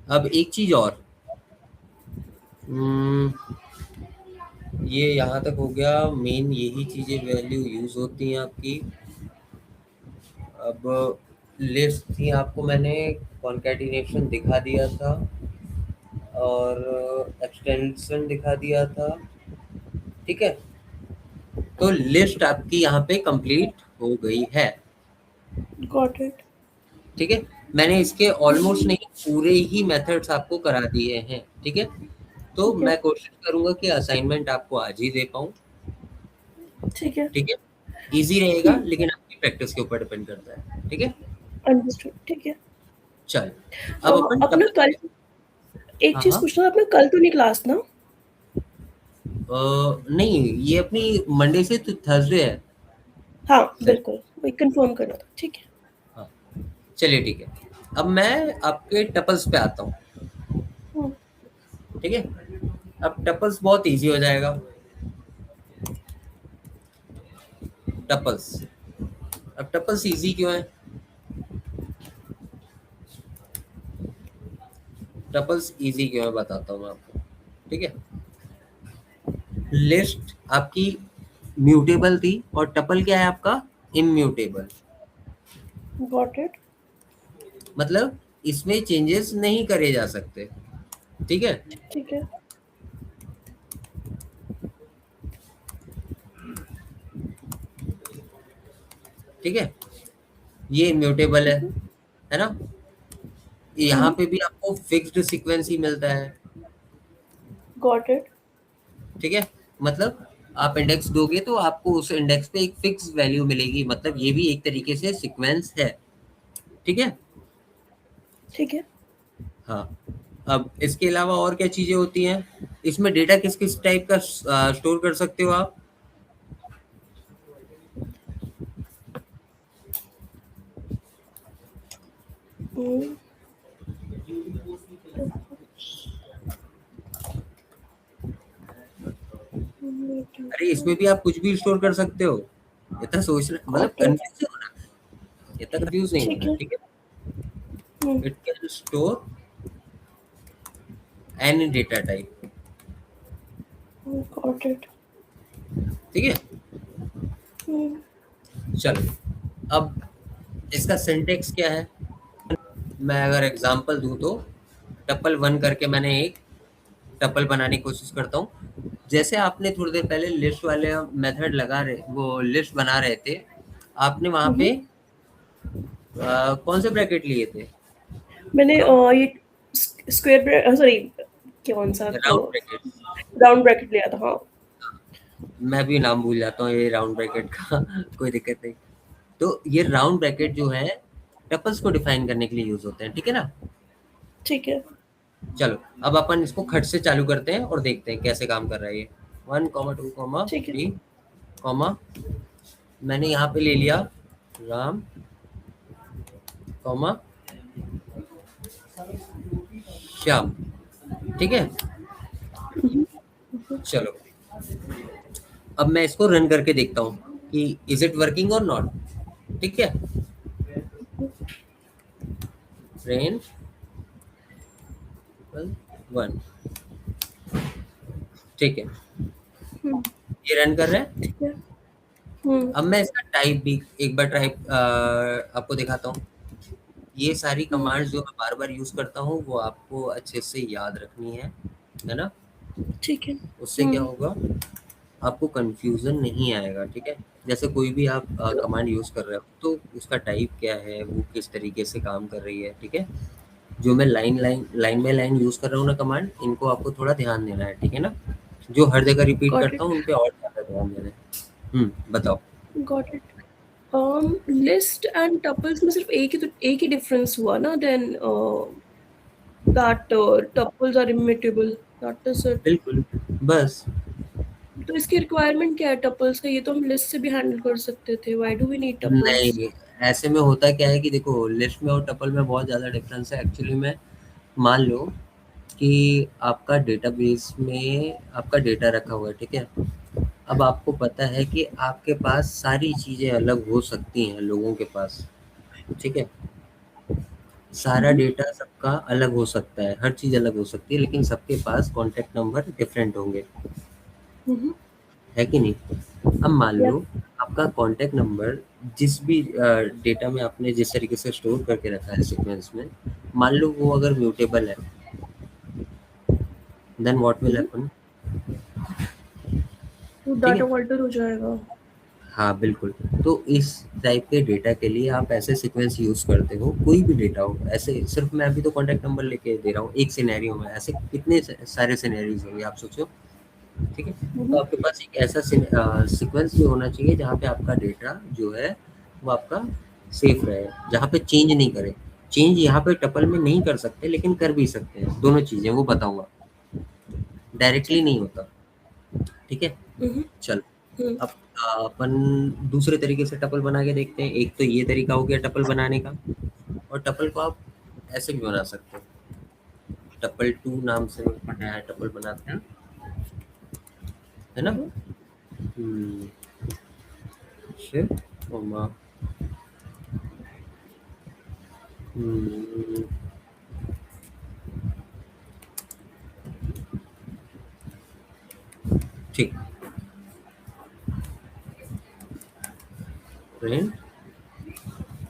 अब एक चीज और, ये यहाँ तक हो गया, मेन यही चीजें वैल्यू यूज होती हैं आपकी। अब लिस्ट थी, आपको मैंने कॉन्कैटिनेशन दिखा दिया था और एक्सटेंशन दिखा दिया था, ठीक है। तो लिस्ट आपकी यहाँ पे कंप्लीट हो गई है, Got it. ठीक है। मैंने इसके ऑलमोस्ट नहीं पूरे ही मेथड्स आपको करा दिए हैं, ठीक है। तो ठीक है। मैं कोशिश करूंगा कि असाइनमेंट आपको आज ही दे पाऊँ, ठीक है। ठीक है। इजी रहेगा लेकिन आपकी प्रैक्टिस के ऊपर डिपेंड करता है, ठीक है। अंडरस्टूड। ठीक है। चल अब अपन अपना कल एक चीज पूछना था, अपना कल तो नहीं क्लास ना? नहीं, ये अपनी मंडे से तो थर्सडे है। हाँ बिल्कुल, वही कंफर्म करना था, ठीक है। हाँ चलिए ठीक है। अब मैं आपके टपल्स पे आता हूँ, ठीक है। अब टपल्स बहुत इजी हो जाएगा। टपल्स, अब टपल्स इजी क्यों है? टपल्स इजी क्यों है बताता हूँ मैं आपको, ठीक है। लिस्ट आपकी म्यूटेबल थी और टपल क्या है आपका, इम्यूटेबल। Got it. मतलब इसमें चेंजेस नहीं करे जा सकते, ठीक है। ठीक है। ठीक है, ये इम्यूटेबल है ना। यहाँ पे भी आपको फिक्स्ड सीक्वेंस ही मिलता है, गॉट इट। ठीक है। मतलब आप इंडेक्स दोगे तो आपको उस इंडेक्स पे एक फिक्स वैल्यू मिलेगी, मतलब ये भी एक तरीके से सीक्वेंस है, ठीक है। ठीक है। हाँ, अब इसके अलावा और क्या चीजें होती हैं इसमें? डेटा किस किस टाइप का स्टोर कर सकते हो आप? अरे इसमें भी आप कुछ भी स्टोर कर सकते हो, इतना सोचना, मतलब कंफ्यूज नहीं होना, इतना कंफ्यूज नहीं होना, ठीक है। It can store any data type, got it. ठीक है। चलो अब इसका सिंटेक्स क्या है, मैं अगर एग्जांपल दूं तो टपल 1 करके मैंने एक टपल बनाने की कोशिश करता हूँ। जैसे आपने थोड़ी देर पहले लिस्ट वाले मेथड लगा रहे, वो लिस्ट बना रहे थे, आपने वहां पे कौन से ब्रैकेट लिए थे? मैंने ये स्क्वायर सॉरी कौन सा राउंड ब्रैकेट, राउंड ब्रैकेट लिया था। हाँ मैं भी नाम भूल जाता हूँ ये राउंड ब्रैकेट का कोई दिक्कत नहीं। तो ये राउंड ब्रैकेट जो है टपल्स को डिफाइन करने के लिए यूज होते हैं, ठीक है ना। ठीक है। चलो अब अपन इसको खट से चालू करते हैं और देखते हैं कैसे काम कर रहा है ये। 1, 2, ठीक है 3, कॉमा, मैंने यहाँ पे ले लिया राम, कॉमा श्याम, ठीक है। चलो अब मैं इसको रन करके देखता हूँ कि इज इट वर्किंग और नॉट, ठीक है। रेन 1, ठीक है, ये रन कर रहा है। ठीक है। अब मैं इसका टाइप भी एक बार टाइप आपको दिखाता हूँ। ये सारी कमांड्स जो मैं बार बार यूज करता हूँ वो आपको अच्छे से याद रखनी है ना। ठीक है। उससे क्या होगा, आपको कंफ्यूजन नहीं आएगा, ठीक है। जैसे कोई भी आप कमांड यूज कर रहे हो तो उसका टाइप क्या है, वो किस तरीके से काम कर रही है, ठीक है। जो मैं लाइन बाय लाइन यूज कर रहा हूँ ना कमांड, इनको आपको थोड़ा ध्यान देना है, ठीक है ना। जो हर जगह रिपीट गॉट करता इट हूँ उन पे और ज्यादा ध्यान देना है। बताओ। Got it. List and tuples में सिर्फ एक ही डिफरेंस हुआ ना, then that tuples are immutable, that is it. बिल्कुल, बस। तो इसकी रिक्वायरमेंट क्या है टपल्स का? ये तो हम लिस्ट से भी हैंडल कर सकते थे, why do we need tuples? नहीं, ऐसे में होता क्या है कि देखो लिस्ट में और टपल में बहुत ज़्यादा डिफरेंस है एक्चुअली में। मान लो कि आपका डेटाबेस में आपका डेटा रखा हुआ है, ठीक है। अब आपको पता है कि आपके पास सारी चीज़ें अलग हो सकती हैं लोगों के पास, ठीक है। सारा डेटा सबका अलग हो सकता है, हर चीज़ अलग हो सकती है, लेकिन सबके पास कॉन्टैक्ट नंबर डिफरेंट होंगे, है कि नहीं। अब मान लो आपका कॉन्टैक्ट नंबर जिस भी डेटा में आपने जिस तरीके से स्टोर करके रखा है सीक्वेंस में, मान लो वो अगर म्यूटेबल है, देन व्हाट विल हैपन, तो ठीक डाटा है। ऑल्टर हो जाएगा। हाँ बिल्कुल। तो इस टाइप के डेटा के लिए आप ऐसे सीक्वेंस यूज करते हो, कोई भी डेटा हो, ऐसे सिर्फ मैं अभी तो कॉन्टैक्ट नंबर लेके दे रहा हूँ एक सिनेरियो में, ऐसे कितने सारे सिनेरियोज होंगे आप सोचो, ठीक है। तो आपके पास एक ऐसा सीक्वेंस भी होना चाहिए जहाँ पे आपका डेटा जो है वो आपका सेफ रहे, जहाँ पे चेंज नहीं करे। चेंज यहाँ पे टपल में नहीं कर सकते, लेकिन कर भी सकते हैं, दोनों चीजें वो बताऊंगा, डायरेक्टली नहीं होता, ठीक है। चल अब अपन दूसरे तरीके से टपल बना के देखते हैं। एक तो ये तरीका हो गया टपल बनाने का, और टपल को आप ऐसे भी बना सकते हो, टपल 2 नाम से नया टपल बनाते हैं, है ना। शिफ्ट कॉमा ठीक, प्रिंट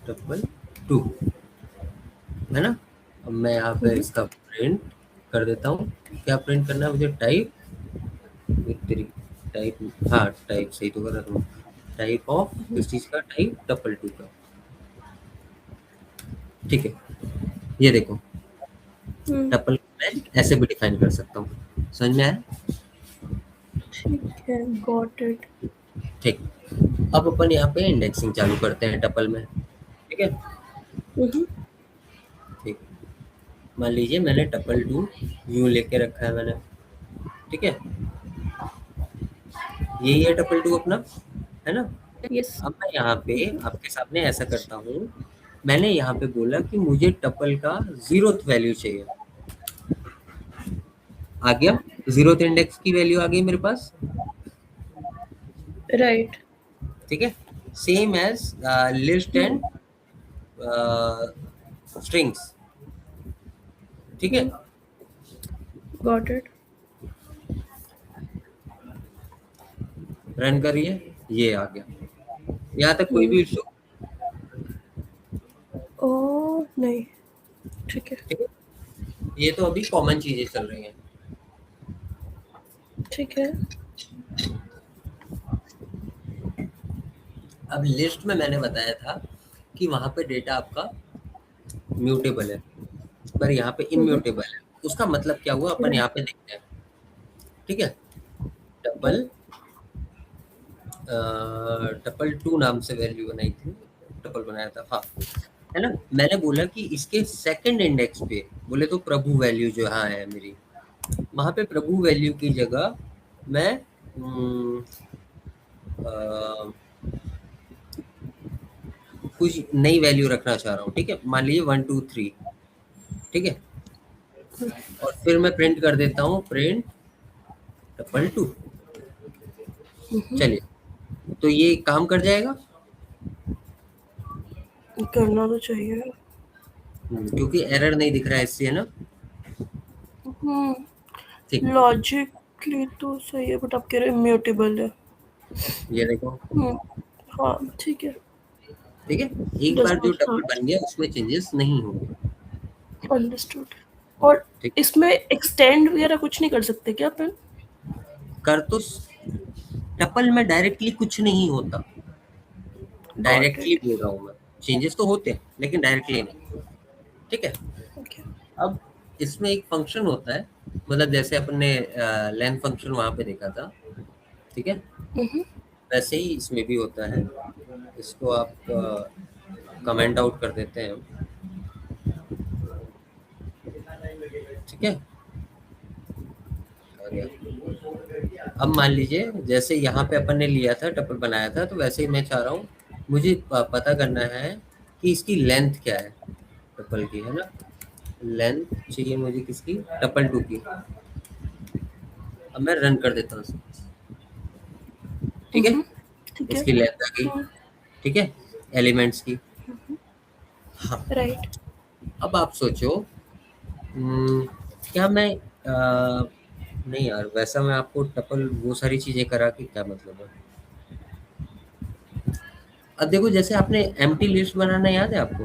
टपल 2, है ना। अब मैं यहाँ पे इसका प्रिंट कर देता हूँ। क्या प्रिंट करना है मुझे, टाइप टाइप, हाँ टाइप सही तो कर रहा हूँ, टाइप ऑफ किस चीज का, टाइप टपल 2 का, ठीक है। ये देखो टपल मैं ऐसे भी डिफाइन कर सकता हूँ, समझ में आया। ठीक है, गॉट इट। ठीक, अब अपन यहाँ पे इंडेक्सिंग चालू करते हैं टपल में, ठीक है। ठीक, मान लीजिए मैंने टपल 2 यूं लेके रखा है मैंने, ठीक है। यही है टपल 2 अपना, है ना। यस। अब मैं यहाँ पे आपके सामने ऐसा करता हूँ, मैंने यहाँ पे बोला कि मुझे टपल का 0th वैल्यू चाहिए, आ गया 0th इंडेक्स की वैल्यू आ गई मेरे पास, राइट। ठीक है। Same as list and strings, ठीक है। Got it. रन करिए, ये आ गया। यहाँ तक कोई भी इशू, ओ नहीं, ठीक है। ठीक है। ये तो अभी कॉमन चीजें चल रही हैं, ठीक है। अब लिस्ट में मैंने बताया था कि वहां पे डेटा आपका म्यूटेबल है, पर यहाँ पे इम्यूटेबल है। उसका मतलब क्या हुआ अपन यहाँ पे देखते हैं, ठीक है। टपल टपल 2 नाम से वैल्यू बनाई थी, टपल बनाया था, हाँ, है ना। मैंने बोला कि इसके सेकंड इंडेक्स पे बोले तो प्रभु वैल्यू जो यहाँ है मेरी, वहां पे प्रभु वैल्यू की जगह मैं कुछ नई वैल्यू रखना चाह रहा हूँ, ठीक है। मान लीजिए 1 2 3, ठीक है। और फिर मैं प्रिंट कर देता हूँ, प्रिंट टपल 2। चलिए, तो ये काम कर जाएगा, करना तो चाहिए। क्योंकि एरर नहीं दिख रहा है इससे, है ना। ठीक, लॉजिकली तो सही है, बट आप कह रहे इम्यूटेबल है। ये देखो, हाँ ठीक है, ठीक है। एक बार जो टपल बन गया उसमें चेंजेस नहीं होंगे। अंडरस्टूड। और ठीक, इसमें एक्सटेंड वगैरह कुछ नहीं कर सकते क्या अपन? कर तो टपल में डायरेक्टली कुछ नहीं होता, डायरेक्टली बोल रहा हूँ मैं, चेंजेस तो होते हैं लेकिन डायरेक्टली नहीं, ठीक है। अब इसमें एक फंक्शन होता है, मतलब जैसे अपन ने लेंथ फंक्शन वहां पे देखा था, ठीक है, वैसे ही इसमें भी होता है। इसको आप कमेंट आउट कर देते हैं, ठीक है। अब मान लीजिए जैसे यहाँ पे अपन ने लिया था, टपल बनाया था, तो वैसे ही मैं चाह रहा हूँ, मुझे पता करना है कि इसकी लेंथ क्या है टपल की, है ना। लेंथ चाहिए मुझे किसकी, टपल 2 की। अब मैं रन कर देता हूँ, ठीक है। इसकी लेंथ आ गई, ठीक है, एलिमेंट्स की। हाँ, राइट। अब आप सोचो, क्या मैं नहीं यार, वैसा मैं आपको टपल वो सारी चीजें करा के क्या मतलब है। अब देखो, जैसे आपने एम्प्टी लिस्ट बनाना याद है आपको,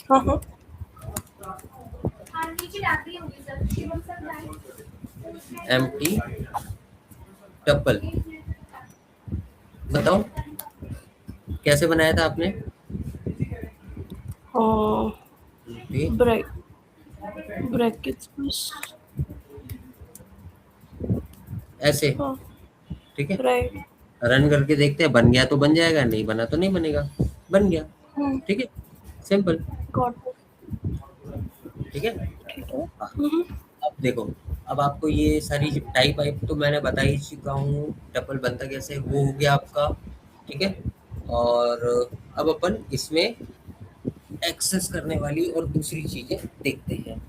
हाँ। एम्प्टी टपल, बताओ कैसे बनाया था आपने। ब्रैकेट्स ऐसे, ठीक है। राइट। रन करके देखते हैं, बन गया तो बन जाएगा, नहीं बना तो नहीं बनेगा। बन गया, ठीक है, सिंपल, ठीक है। हाँ, अब देखो, अब आपको ये सारी टाइप वाइप तो मैंने बता ही चुका हूँ, टपल बनता कैसे, वो हो गया आपका, ठीक है। और अब अपन इसमें एक्सेस करने वाली और दूसरी चीजें देखते हैं।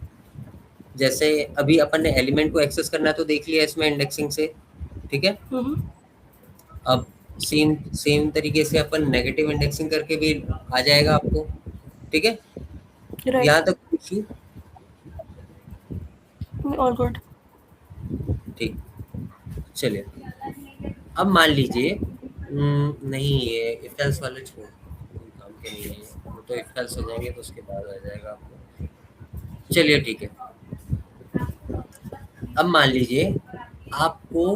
जैसे अभी अपन ने एलिमेंट को एक्सेस करना तो देख लिया इसमें इंडेक्सिंग से, ठीक है। अब सेम सेम तरीके से अपन नेगेटिव इंडेक्सिंग करके भी आ जाएगा आपको, ठीक है। यहाँ तक इशू, ऑल गुड। ठीक, चलिए। अब मान लीजिए नहीं, ये इफ एल्स वाले छोड़, काम के नहीं है, वो तो इफ एल्स हो जाएंगे तो उसके बाद आ जाएगा आपको। चलिए ठीक है। अब मान लीजिए आपको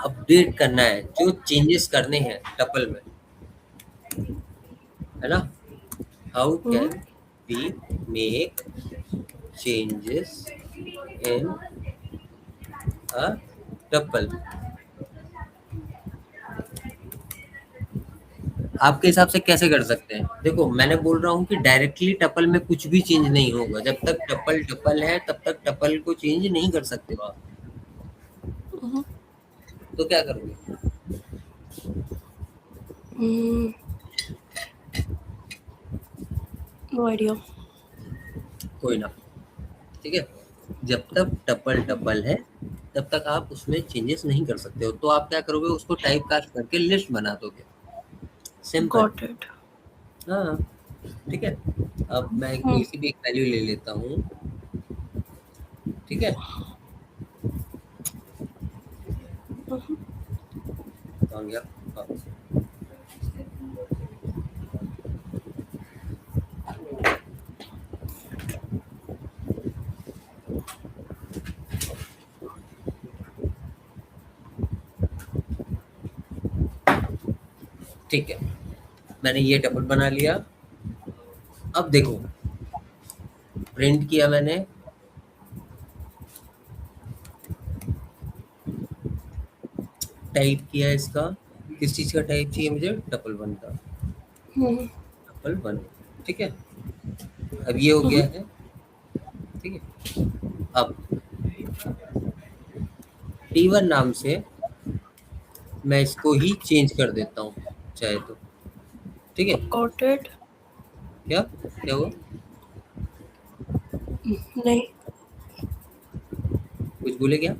अपडेट करना है, जो चेंजेस करने हैं टपल में, है ना। How can we make changes in a tuple. आपके हिसाब से कैसे कर सकते हैं। देखो, मैंने बोल रहा हूँ कि डायरेक्टली टपल में कुछ भी चेंज नहीं होगा, जब तक टपल टपल है तब तक टपल को चेंज नहीं कर सकते हो आप। तो क्या करोगे। No idea. कोई ना, ठीक है। जब तक टपल टपल है तब तक आप उसमें चेंजेस नहीं कर सकते हो, तो आप क्या करोगे, उसको टाइप कास्ट करके लिस्ट बना दोगे, सिंपल। Got it. हाँ, ठीक है। अब मैं कोई सी भी एक वैल्यू ले लेता हूँ, ठीक है। कहाँ गया? हाँ। ठीक है, मैंने ये टपल बना लिया। अब देखो, प्रिंट किया मैंने, टाइप किया इसका, किस चीज का टाइप चाहिए मुझे, टपल 1 का, टपल 1, ठीक है। अब ये हो गया है, ठीक है। अब T1 नाम से मैं इसको ही चेंज कर देता हूँ चाहे तो, ठीक है। Got it. क्या क्या हुआ, नहीं कुछ बोले क्या?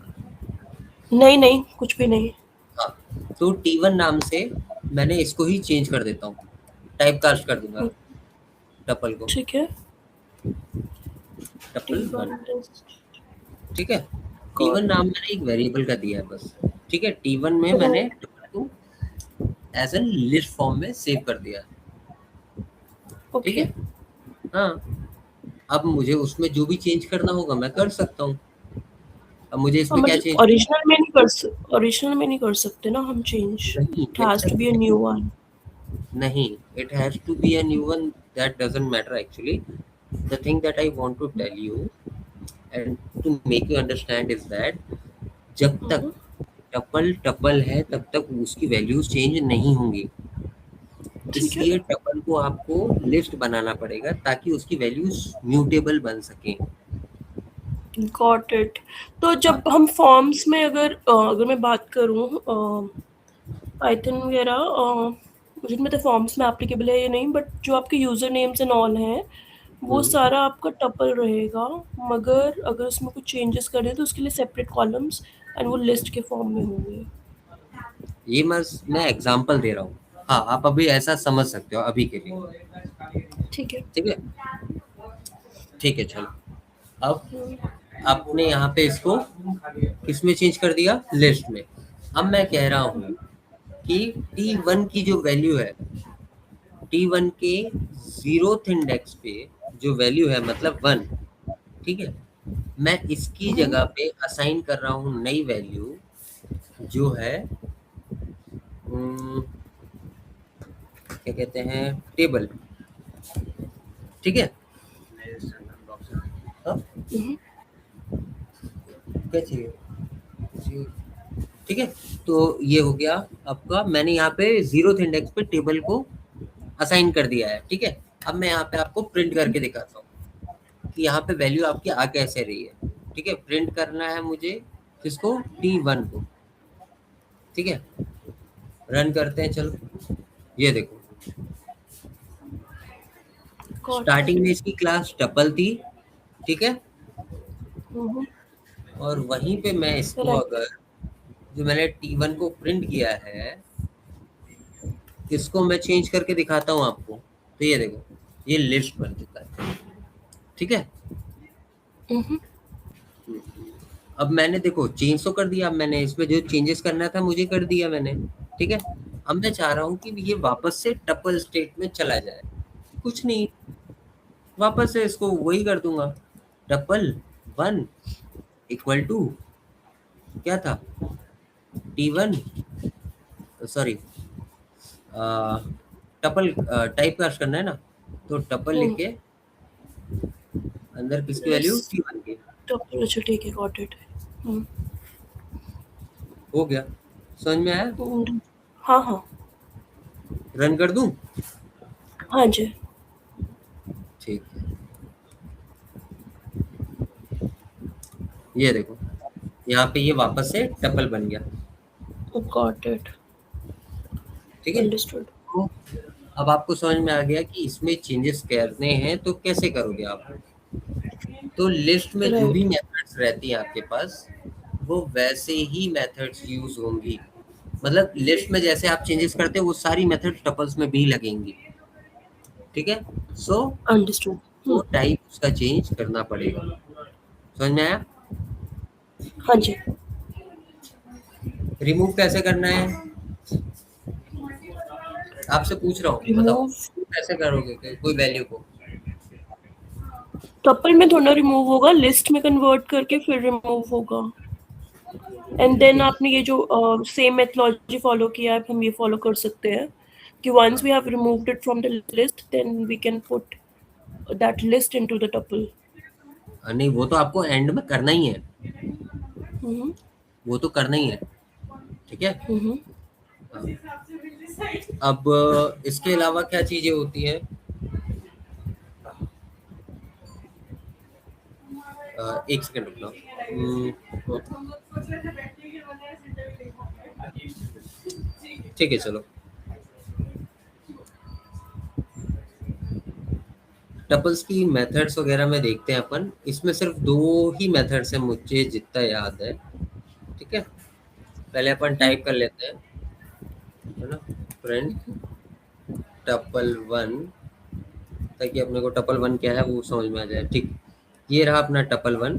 नहीं कुछ भी नहीं। हाँ, तो T1 नाम से मैंने इसको ही चेंज कर देता हूँ, टाइप कास्ट कर दूंगा टपल को, ठीक है। टपल 1, T1 ठीक है। T1 नाम मैंने एक वेरिएबल का दिया है बस, ठीक है। T1 में मैंने टपल को एज एन लिस्ट फॉर्म में सेव कर दिया, ठीक है। हाँ, अब मुझे उसमें जो भी चेंज करना होगा मैं कर सकता हूँ। अब मुझे इसमें क्या चेंज, ओरिजिनल में नहीं कर सकते ना हम change. It has to be a new one. नहीं, it has to be a new one, that doesn't matter actually. The thing that I want to tell you and to make you understand is that जब तक tuple tuple है तब तक उसकी values change नहीं होंगी, इसलिए टपल को आपको लिस्ट बनाना पड़ेगा ताकि उसकी वैल्यूज म्यूटेबल बन सके। Got it. तो जब हम फॉर्म्स में अगर मैं बात करूँ पाइथन वगैरह मुझे नहीं पता फॉर्म्स में एप्लीकेबल है या नहीं, बट जो आपके यूजर नेम्स एंड ऑल हैं वो सारा आपका टपल रहेगा, मगर अगर उसमें कुछ चेंजेस करें तो उसके लिए सेपरेट कॉलम्स एंड वो लिस्ट के फॉर्म में होंगे। ये मैं एग्जांपल दे रहा हूँ, हाँ आप अभी ऐसा समझ सकते हो अभी के लिए, ठीक है ठीक है, ठीक है। चलो अब आपने यहाँ पे इसको किस में चेंज कर दिया, लिस्ट में। अब मैं कह रहा हूँ कि T1 की जो वैल्यू है, T1 के 0th इंडेक्स पे जो वैल्यू है मतलब 1, ठीक है, मैं इसकी जगह पे असाइन कर रहा हूँ नई वैल्यू जो है क्या कहते हैं, टेबल, ठीक है। क्या चाहिए, ठीक है। तो ये हो गया आपका, मैंने यहाँ पे 0th इंडेक्स पे टेबल को असाइन कर दिया है, ठीक है। अब मैं यहाँ पे आपको प्रिंट करके दिखाता हूँ कि यहाँ पे वैल्यू आपकी आ कैसे रही है, ठीक है। प्रिंट करना है मुझे किसको, T1 को, ठीक है। रन करते हैं, चलो ये देखो, स्टार्टिंग में इसकी क्लास टपल थी, ठीक है। और वहीं पे मैं इसको अगर जो मैंने T1 को प्रिंट किया है इसको मैं चेंज करके दिखाता हूँ आपको, तो ये देखो ये लिस्ट बन चुका है, ठीक है। अब मैंने देखो चेंज तो कर दिया, अब मैंने इसमें जो चेंजेस करना था मुझे कर दिया मैंने, ठीक है। अब मैं चाह रहा हूँ कि ये वापस से टपल स्टेट में चला जाए, कुछ नहीं, वापस से इसको वही कर दूंगा, टपल 1 इक्वल टू क्या था, T1 sorry tuple type cast करना है ना, तो टपल लिख के अंदर किसकी वैल्यू, T1 की, टपल। अच्छा ठीक है, गॉट इट। हो गया, समझ में आया? हाँ हाँ, रन कर दूं? हाँ जी, ठीक है, ये देखो यहाँ पे ये वापस से टपल बन गया, गॉट इट, ठीक है। अंडरस्टूड। अब आपको समझ में आ गया कि इसमें चेंजेस करने हैं तो कैसे करोगे आप। तो लिस्ट में जो भी मेथड्स रहती हैं आपके पास वो वैसे ही मेथड्स यूज होंगी, मतलब लिस्ट में जैसे आप चेंजेस करते हैं वो सारी मेथड टपल्स में भी लगेंगी, ठीक है। So understood. वो टाइप उसका चेंज करना पड़ेगा, समझ में आया? हाँ जी। रिमूव कैसे करना है आपसे पूछ रहा हूँ, बताओ कैसे करोगे कोई वैल्यू को? टपल में थोड़ा रिमूव होगा, लिस्ट में कन्वर्ट करके फिर रिमूव होगा। एंड देन आपने ये जो सेम मेथोडोलॉजी फॉलो किया है, हम ये फॉलो कर सकते हैं कि once we have removed it from the list then we can put that list into the tuple. नहीं, वो तो आपको एंड में करना ही है, वो तो करना ही है, ठीक है। अब इसके अलावा क्या चीजें होती हैं, एक सेकंड रुकना। ठीक है, चलो। टपल्स की मेथड्स वगैरह में देखते हैं अपन। इसमें सिर्फ 2 ही मेथड्स हैं मुझे जितना याद है, ठीक है। पहले अपन टाइप कर लेते हैं, है ना, प्रिंट टपल 1, ताकि अपने को टपल 1 क्या है वो समझ में आ जाए। ठीक, ये रहा अपना टपल 1,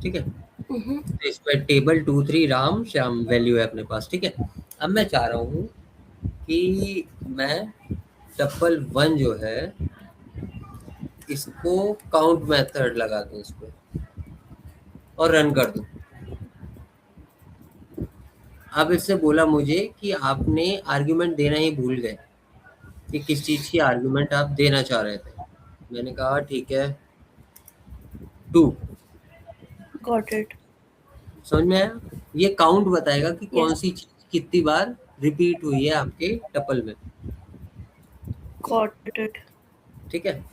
ठीक है। तो इसमें टेबल 2 3 राम श्याम वैल्यू है अपने पास, ठीक है। अब मैं चाह रहा हूँ कि मैं टपल 1 जो है इसको काउंट मेथड लगा दूं इस पे और रन कर दूं। अब इससे बोला मुझे कि आपने आर्गुमेंट देना ही भूल गए, कि किस चीज की आर्गुमेंट आप देना चाह रहे थे। मैंने कहा ठीक है 2। Got it. समझ में आया? ये काउंट बताएगा कि कौन सी चीज कितनी बार रिपीट हुई है आपके टपल में। Got it. ठीक है।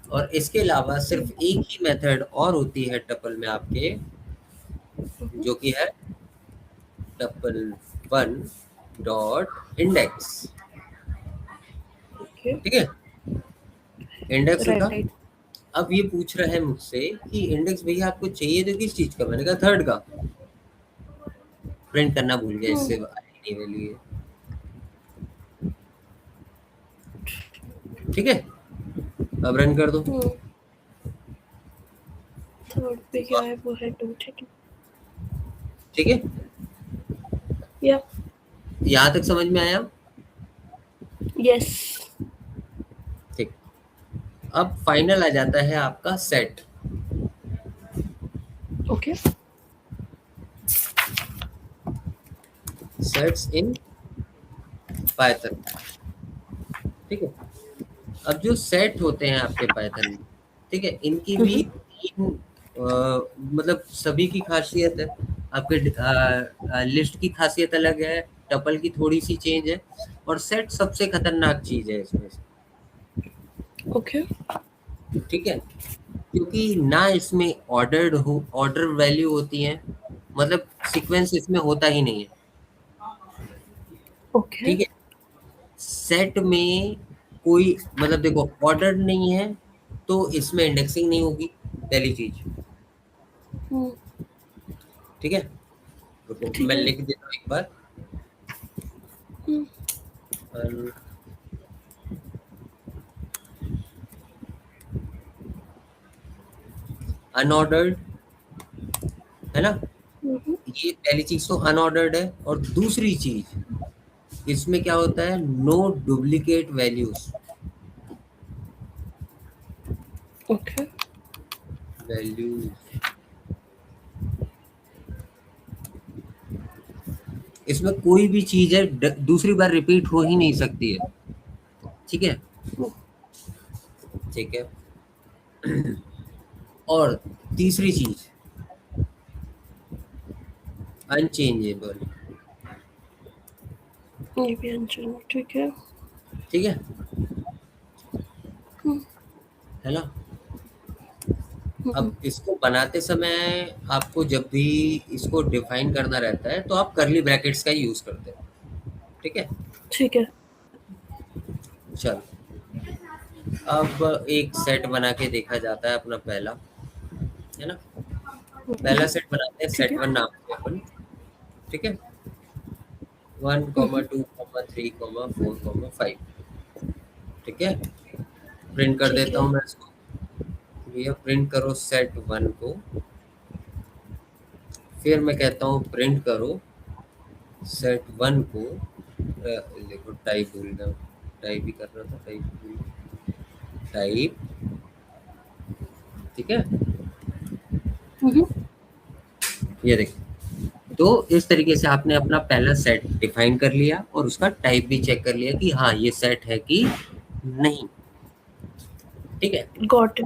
और इसके अलावा सिर्फ एक ही मेथड और होती है टपल में आपके, जो कि है टपल 1 डॉट इंडेक्स। ठीक है, इंडेक्स था। अब ये पूछ रहा है मुझसे कि इंडेक्स भैया आपको चाहिए तो किस चीज का? मैंने कहा 3rd का। प्रिंट करना भूल गया, इससे आईडी के लिए। ठीक है, अब रन कर दो। 3rd पे क्या है वो है 2, ठीक है। ठीक है, या यहाँ तक समझ में आया? यस। ठीक, अब फाइनल आ जाता है आपका set. Okay, sets in Python. ठीक है, अब जो सेट होते हैं आपके पाइथन में, ठीक है, इनकी भी 3 मतलब सभी की खासियत है। आपके लिस्ट की खासियत अलग है, टपल की थोड़ी सी चेंज है, और सेट सबसे खतरनाक चीज है इसमें से। ओके, ठीक है, क्योंकि ना इसमें ऑर्डर वैल्यू होती है, मतलब सीक्वेंस इसमें होता ही नहीं है। ओके, ठीक है, सेट में कोई मतलब देखो ऑर्डर नहीं है तो इसमें इंडेक्सिंग नहीं होगी, पहली चीज। ठीक है, रुको मैं लिख देता हूँ एक बार। अनऑर्डर्ड है ना, ये पहली चीज तो अनऑर्डर्ड है। और दूसरी चीज इसमें क्या होता है, no duplicate values. Okay, values इसमें कोई भी चीज है दूसरी बार रिपीट हो ही नहीं सकती है। ठीक है, ठीक है। और तीसरी चीज अनचेंजेबल। ये भी अनचेंज, ठीक है। ठीक है, है ना। अब इसको बनाते समय आपको जब भी इसको डिफाइन करना रहता है तो आप कर्ली ब्रैकेट्स का यूज करते हैं। ठीक है, ठीक है। चल अब एक सेट बना के देखा जाता है अपना पहला, है ना। पहला सेट बनाते हैं सेट 1 नाम से अपन। ठीक है, 1, 2, 3, 4, 5। ठीक है, प्रिंट कर देता हूँ मैं इसको। भैया प्रिंट करो सेट 1 को, फिर मैं कहता हूँ प्रिंट करो सेट 1 को। देखो टाइप भूल गया, टाइप ही कर रहा था, टाइप। ठीक है, ये देखो, तो इस तरीके से आपने अपना पहला सेट डिफाइन कर लिया और उसका टाइप भी चेक कर लिया कि हाँ ये सेट है कि नहीं। ठीक है, गॉट इट।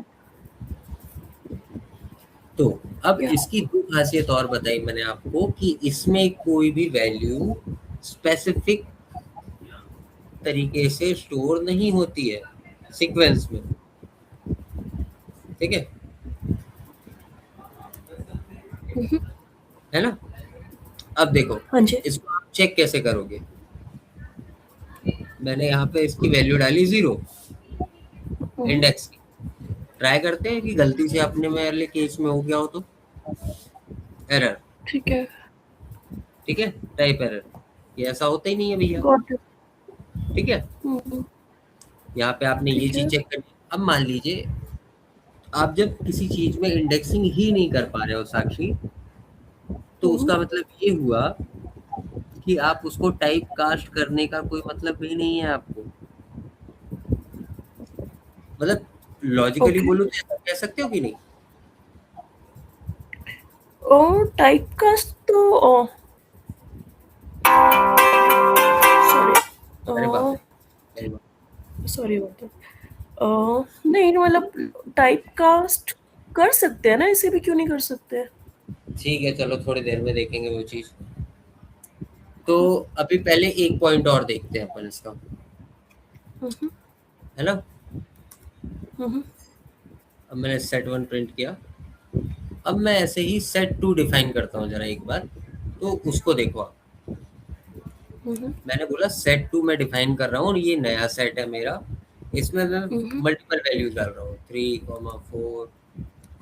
तो अब या इसकी दो खासियत और बताई मैंने आपको कि इसमें कोई भी वैल्यू स्पेसिफिक तरीके से स्टोर नहीं होती है सीक्वेंस में, ठीक है है ना। अब देखो हाँ जी। इसको आप चेक कैसे करोगे। मैंने यहाँ पे इसकी वैल्यू डाली 0 इंडेक्स की। ट्राई करते हैं कि गलती से अपने वाले केस में हो गया हो तो एरर, ठीक है, ठीक है टाइप एरर, ये ऐसा होता ही नहीं है भैया, गॉट इट। ठीक है। यहाँ पे आपने ये ठीक है। चीज चेक करनी। अब मान लीजिए आप जब किसी चीज में इंडेक्सिंग ही नहीं कर पा रहे हो साक्षी, तो उसका मतलब ये हुआ कि आप उसको टाइप कास्ट करने का कोई मतलब भी नहीं है आपको। मतलब लॉजिकली ओके। बोलूं तो ऐसा कह सकते हो कि नहीं। और टाइपकास्ट तो अरे बाप सॉरी, रे, सॉरी अबाउट दैट। नहीं मतलब टाइपकास्ट कर सकते हैं ना, इसे भी क्यों नहीं कर सकते। ठीक है चलो थोड़ी देर में देखेंगे वो चीज। तो अभी पहले एक पॉइंट और देखते हैं अपन इसका, है ना। अब मैंने सेट 1 प्रिंट किया। अब मैं ऐसे ही सेट 2 डिफाइन करता हूँ जरा एक बार, तो उसको देखो आप। मैंने बोला सेट 2 मैं डिफाइन कर रहा हूँ और ये नया सेट है मेरा, इसमें मैं मल्टीपल वैल्यूज डाल रहा हूँ 3,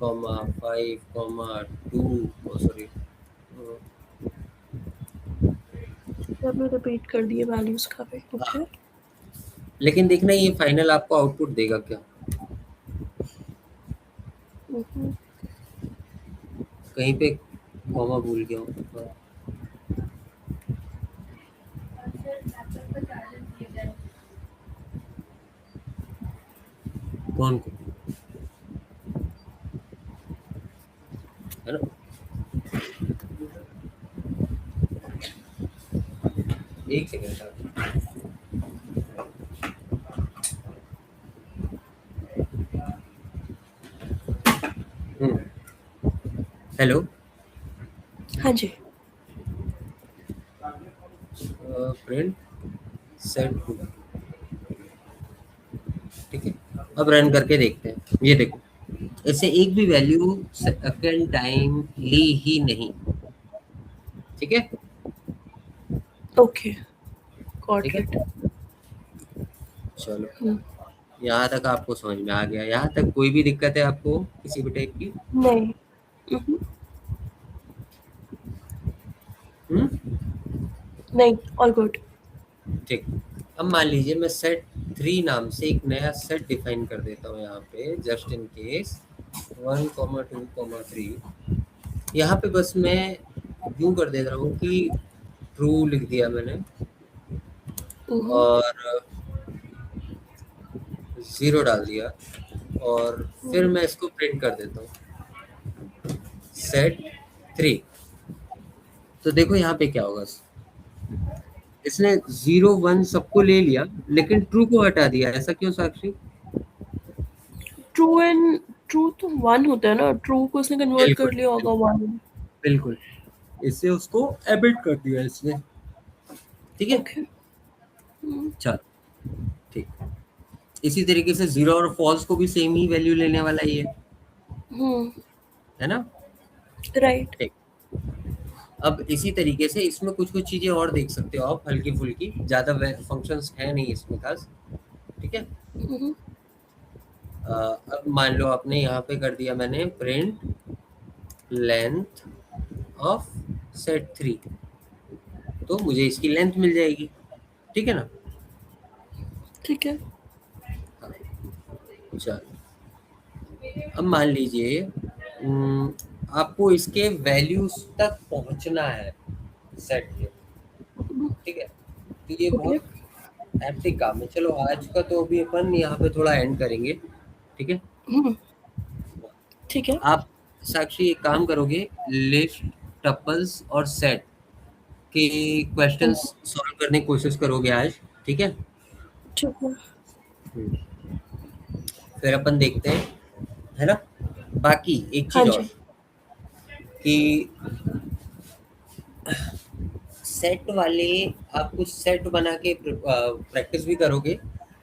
4, 5, 2 सॉरी आपने रिपीट कर दिए वैल्यूज का भी। ओके। लेकिन देखना ये फाइनल आपको आउटपुट देगा क्या। कहीं पे कॉमा भूल गया हूँ। कौन को है ना, एक सेकंड। हेलो। हाँ जी। प्रिंट सेट 2, ठीक है। अब रन करके देखते हैं। ये देखो ऐसे एक भी वैल्यू सेकंड टाइम ली ही नहीं, ठीक है ओके, गॉट ठीक है। इट। चलो यहाँ तक आपको समझ में आ गया। यहाँ तक कोई भी दिक्कत है आपको किसी भी टाइप की। नहीं। नहीं, ऑल गुड। ठीक। अब मान लीजिए मैं सेट 3 नाम से एक नया सेट डिफाइन कर देता हूँ यहाँ पे, जस्ट इन केस 1, 2, 3। यहाँ पे बस मैं यूं कर दे रहा हूँ कि ट्रू लिख दिया मैंने और 0 डाल दिया और फिर मैं इसको प्रिंट कर देता हूँ सेट 3। तो देखो यहाँ पे क्या होगा, इसने 0, 1 सबको ले लिया लेकिन ट्रू को हटा दिया। ऐसा क्यों साक्षी। ट्रू एंड ट्रू तो 1 होता है ना, ट्रू को उसने कन्वर्ट बिल्कुल कर लिया होगा 1। बिल्कुल, इससे उसको एबिट कर दिया इसने, ठीक है। ओके। चल ठीक। इसी तरीके से 0 और फॉल्स को भी सेम ही वैल्यू लेने वाला ही है ना। राइट। ठीक। अब इसी तरीके से इसमें कुछ कुछ चीजें और देख सकते हो आप, हल्की फुल्की, ज्यादा फंक्शंस है नहीं इसमें खास, ठीक है। अब मान लो आपने यहाँ पे कर दिया मैंने प्रिंट लेंथ ऑफ सेट 3, तो मुझे इसकी लेंथ मिल जाएगी, ठीक है ना। ठीक है। चल अब मान लीजिए आपको इसके वैल्यूज तक पहुंचना है सेट के, ठीक है। तो ये ओके। बहुत हैप्टिक काम है। चलो आज का तो अभी अपन यहाँ पे थोड़ा एंड करेंगे, ठीक है। ठीक है। आप साक्षी एक काम करोगे, लिस्ट टपल्स और सेट के क्वेश्चंस सॉल्व करने की कोशिश करोगे आज, ठीक है। ठीक है। फिर अपन देखते हैं, है ना। बाकी एक हाँ चीज और, जी। कि सेट वाले आप कुछ सेट बना के प्रैक्टिस भी करोगे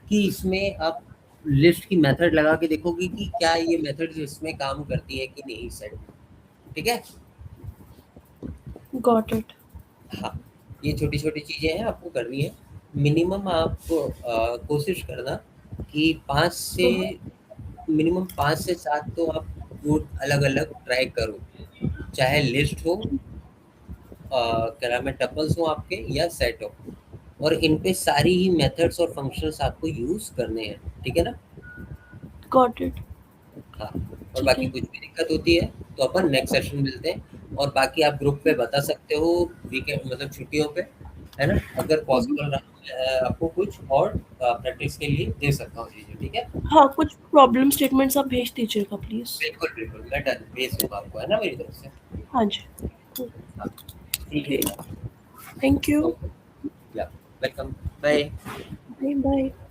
कि इसमें आप लिस्ट की मेथड लगा के देखोगे कि क्या ये मेथड इसमें काम करती है कि नहीं सेट। ठीक है, गॉट इट। हाँ, ये छोटी छोटी चीजें हैं आपको करनी है। मिनिमम आपको कोशिश करना कि 5 से 7 तो आप कोड अलग अलग ट्राई करो, चाहे लिस्ट हो, क्या नाम है, टपल्स हो आपके या सेट हो, और इन पे सारी ही मेथड्स और फंक्शंस आपको यूज करने हैं। ठीक है ना? Got it. हाँ, और बाकी कुछ भी दिक्कत होती है तो अपन नेक्स्ट सेशन मिलते हैं, और बाकी आप ग्रुप पे बता सकते हो वीकेंड मतलब छुट्टियों पे, है ना? अगर पॉसिबल रहा आपको कुछ और प्रैक्टिस के लिए दे सकता हूँ चीजें। ठीक है, हाँ, कुछ प्रॉब्लम स्टेटमेंट्स आप भेज दीजिएगा प्लीज। बिल्कुल बिल्कुल, मैं डन भेज दूंगा आपको, है ना, मेरी तरफ से। हाँ जी, हाँ, ठीक है, थैंक यू। या वेलकम, बाय। Bye bye.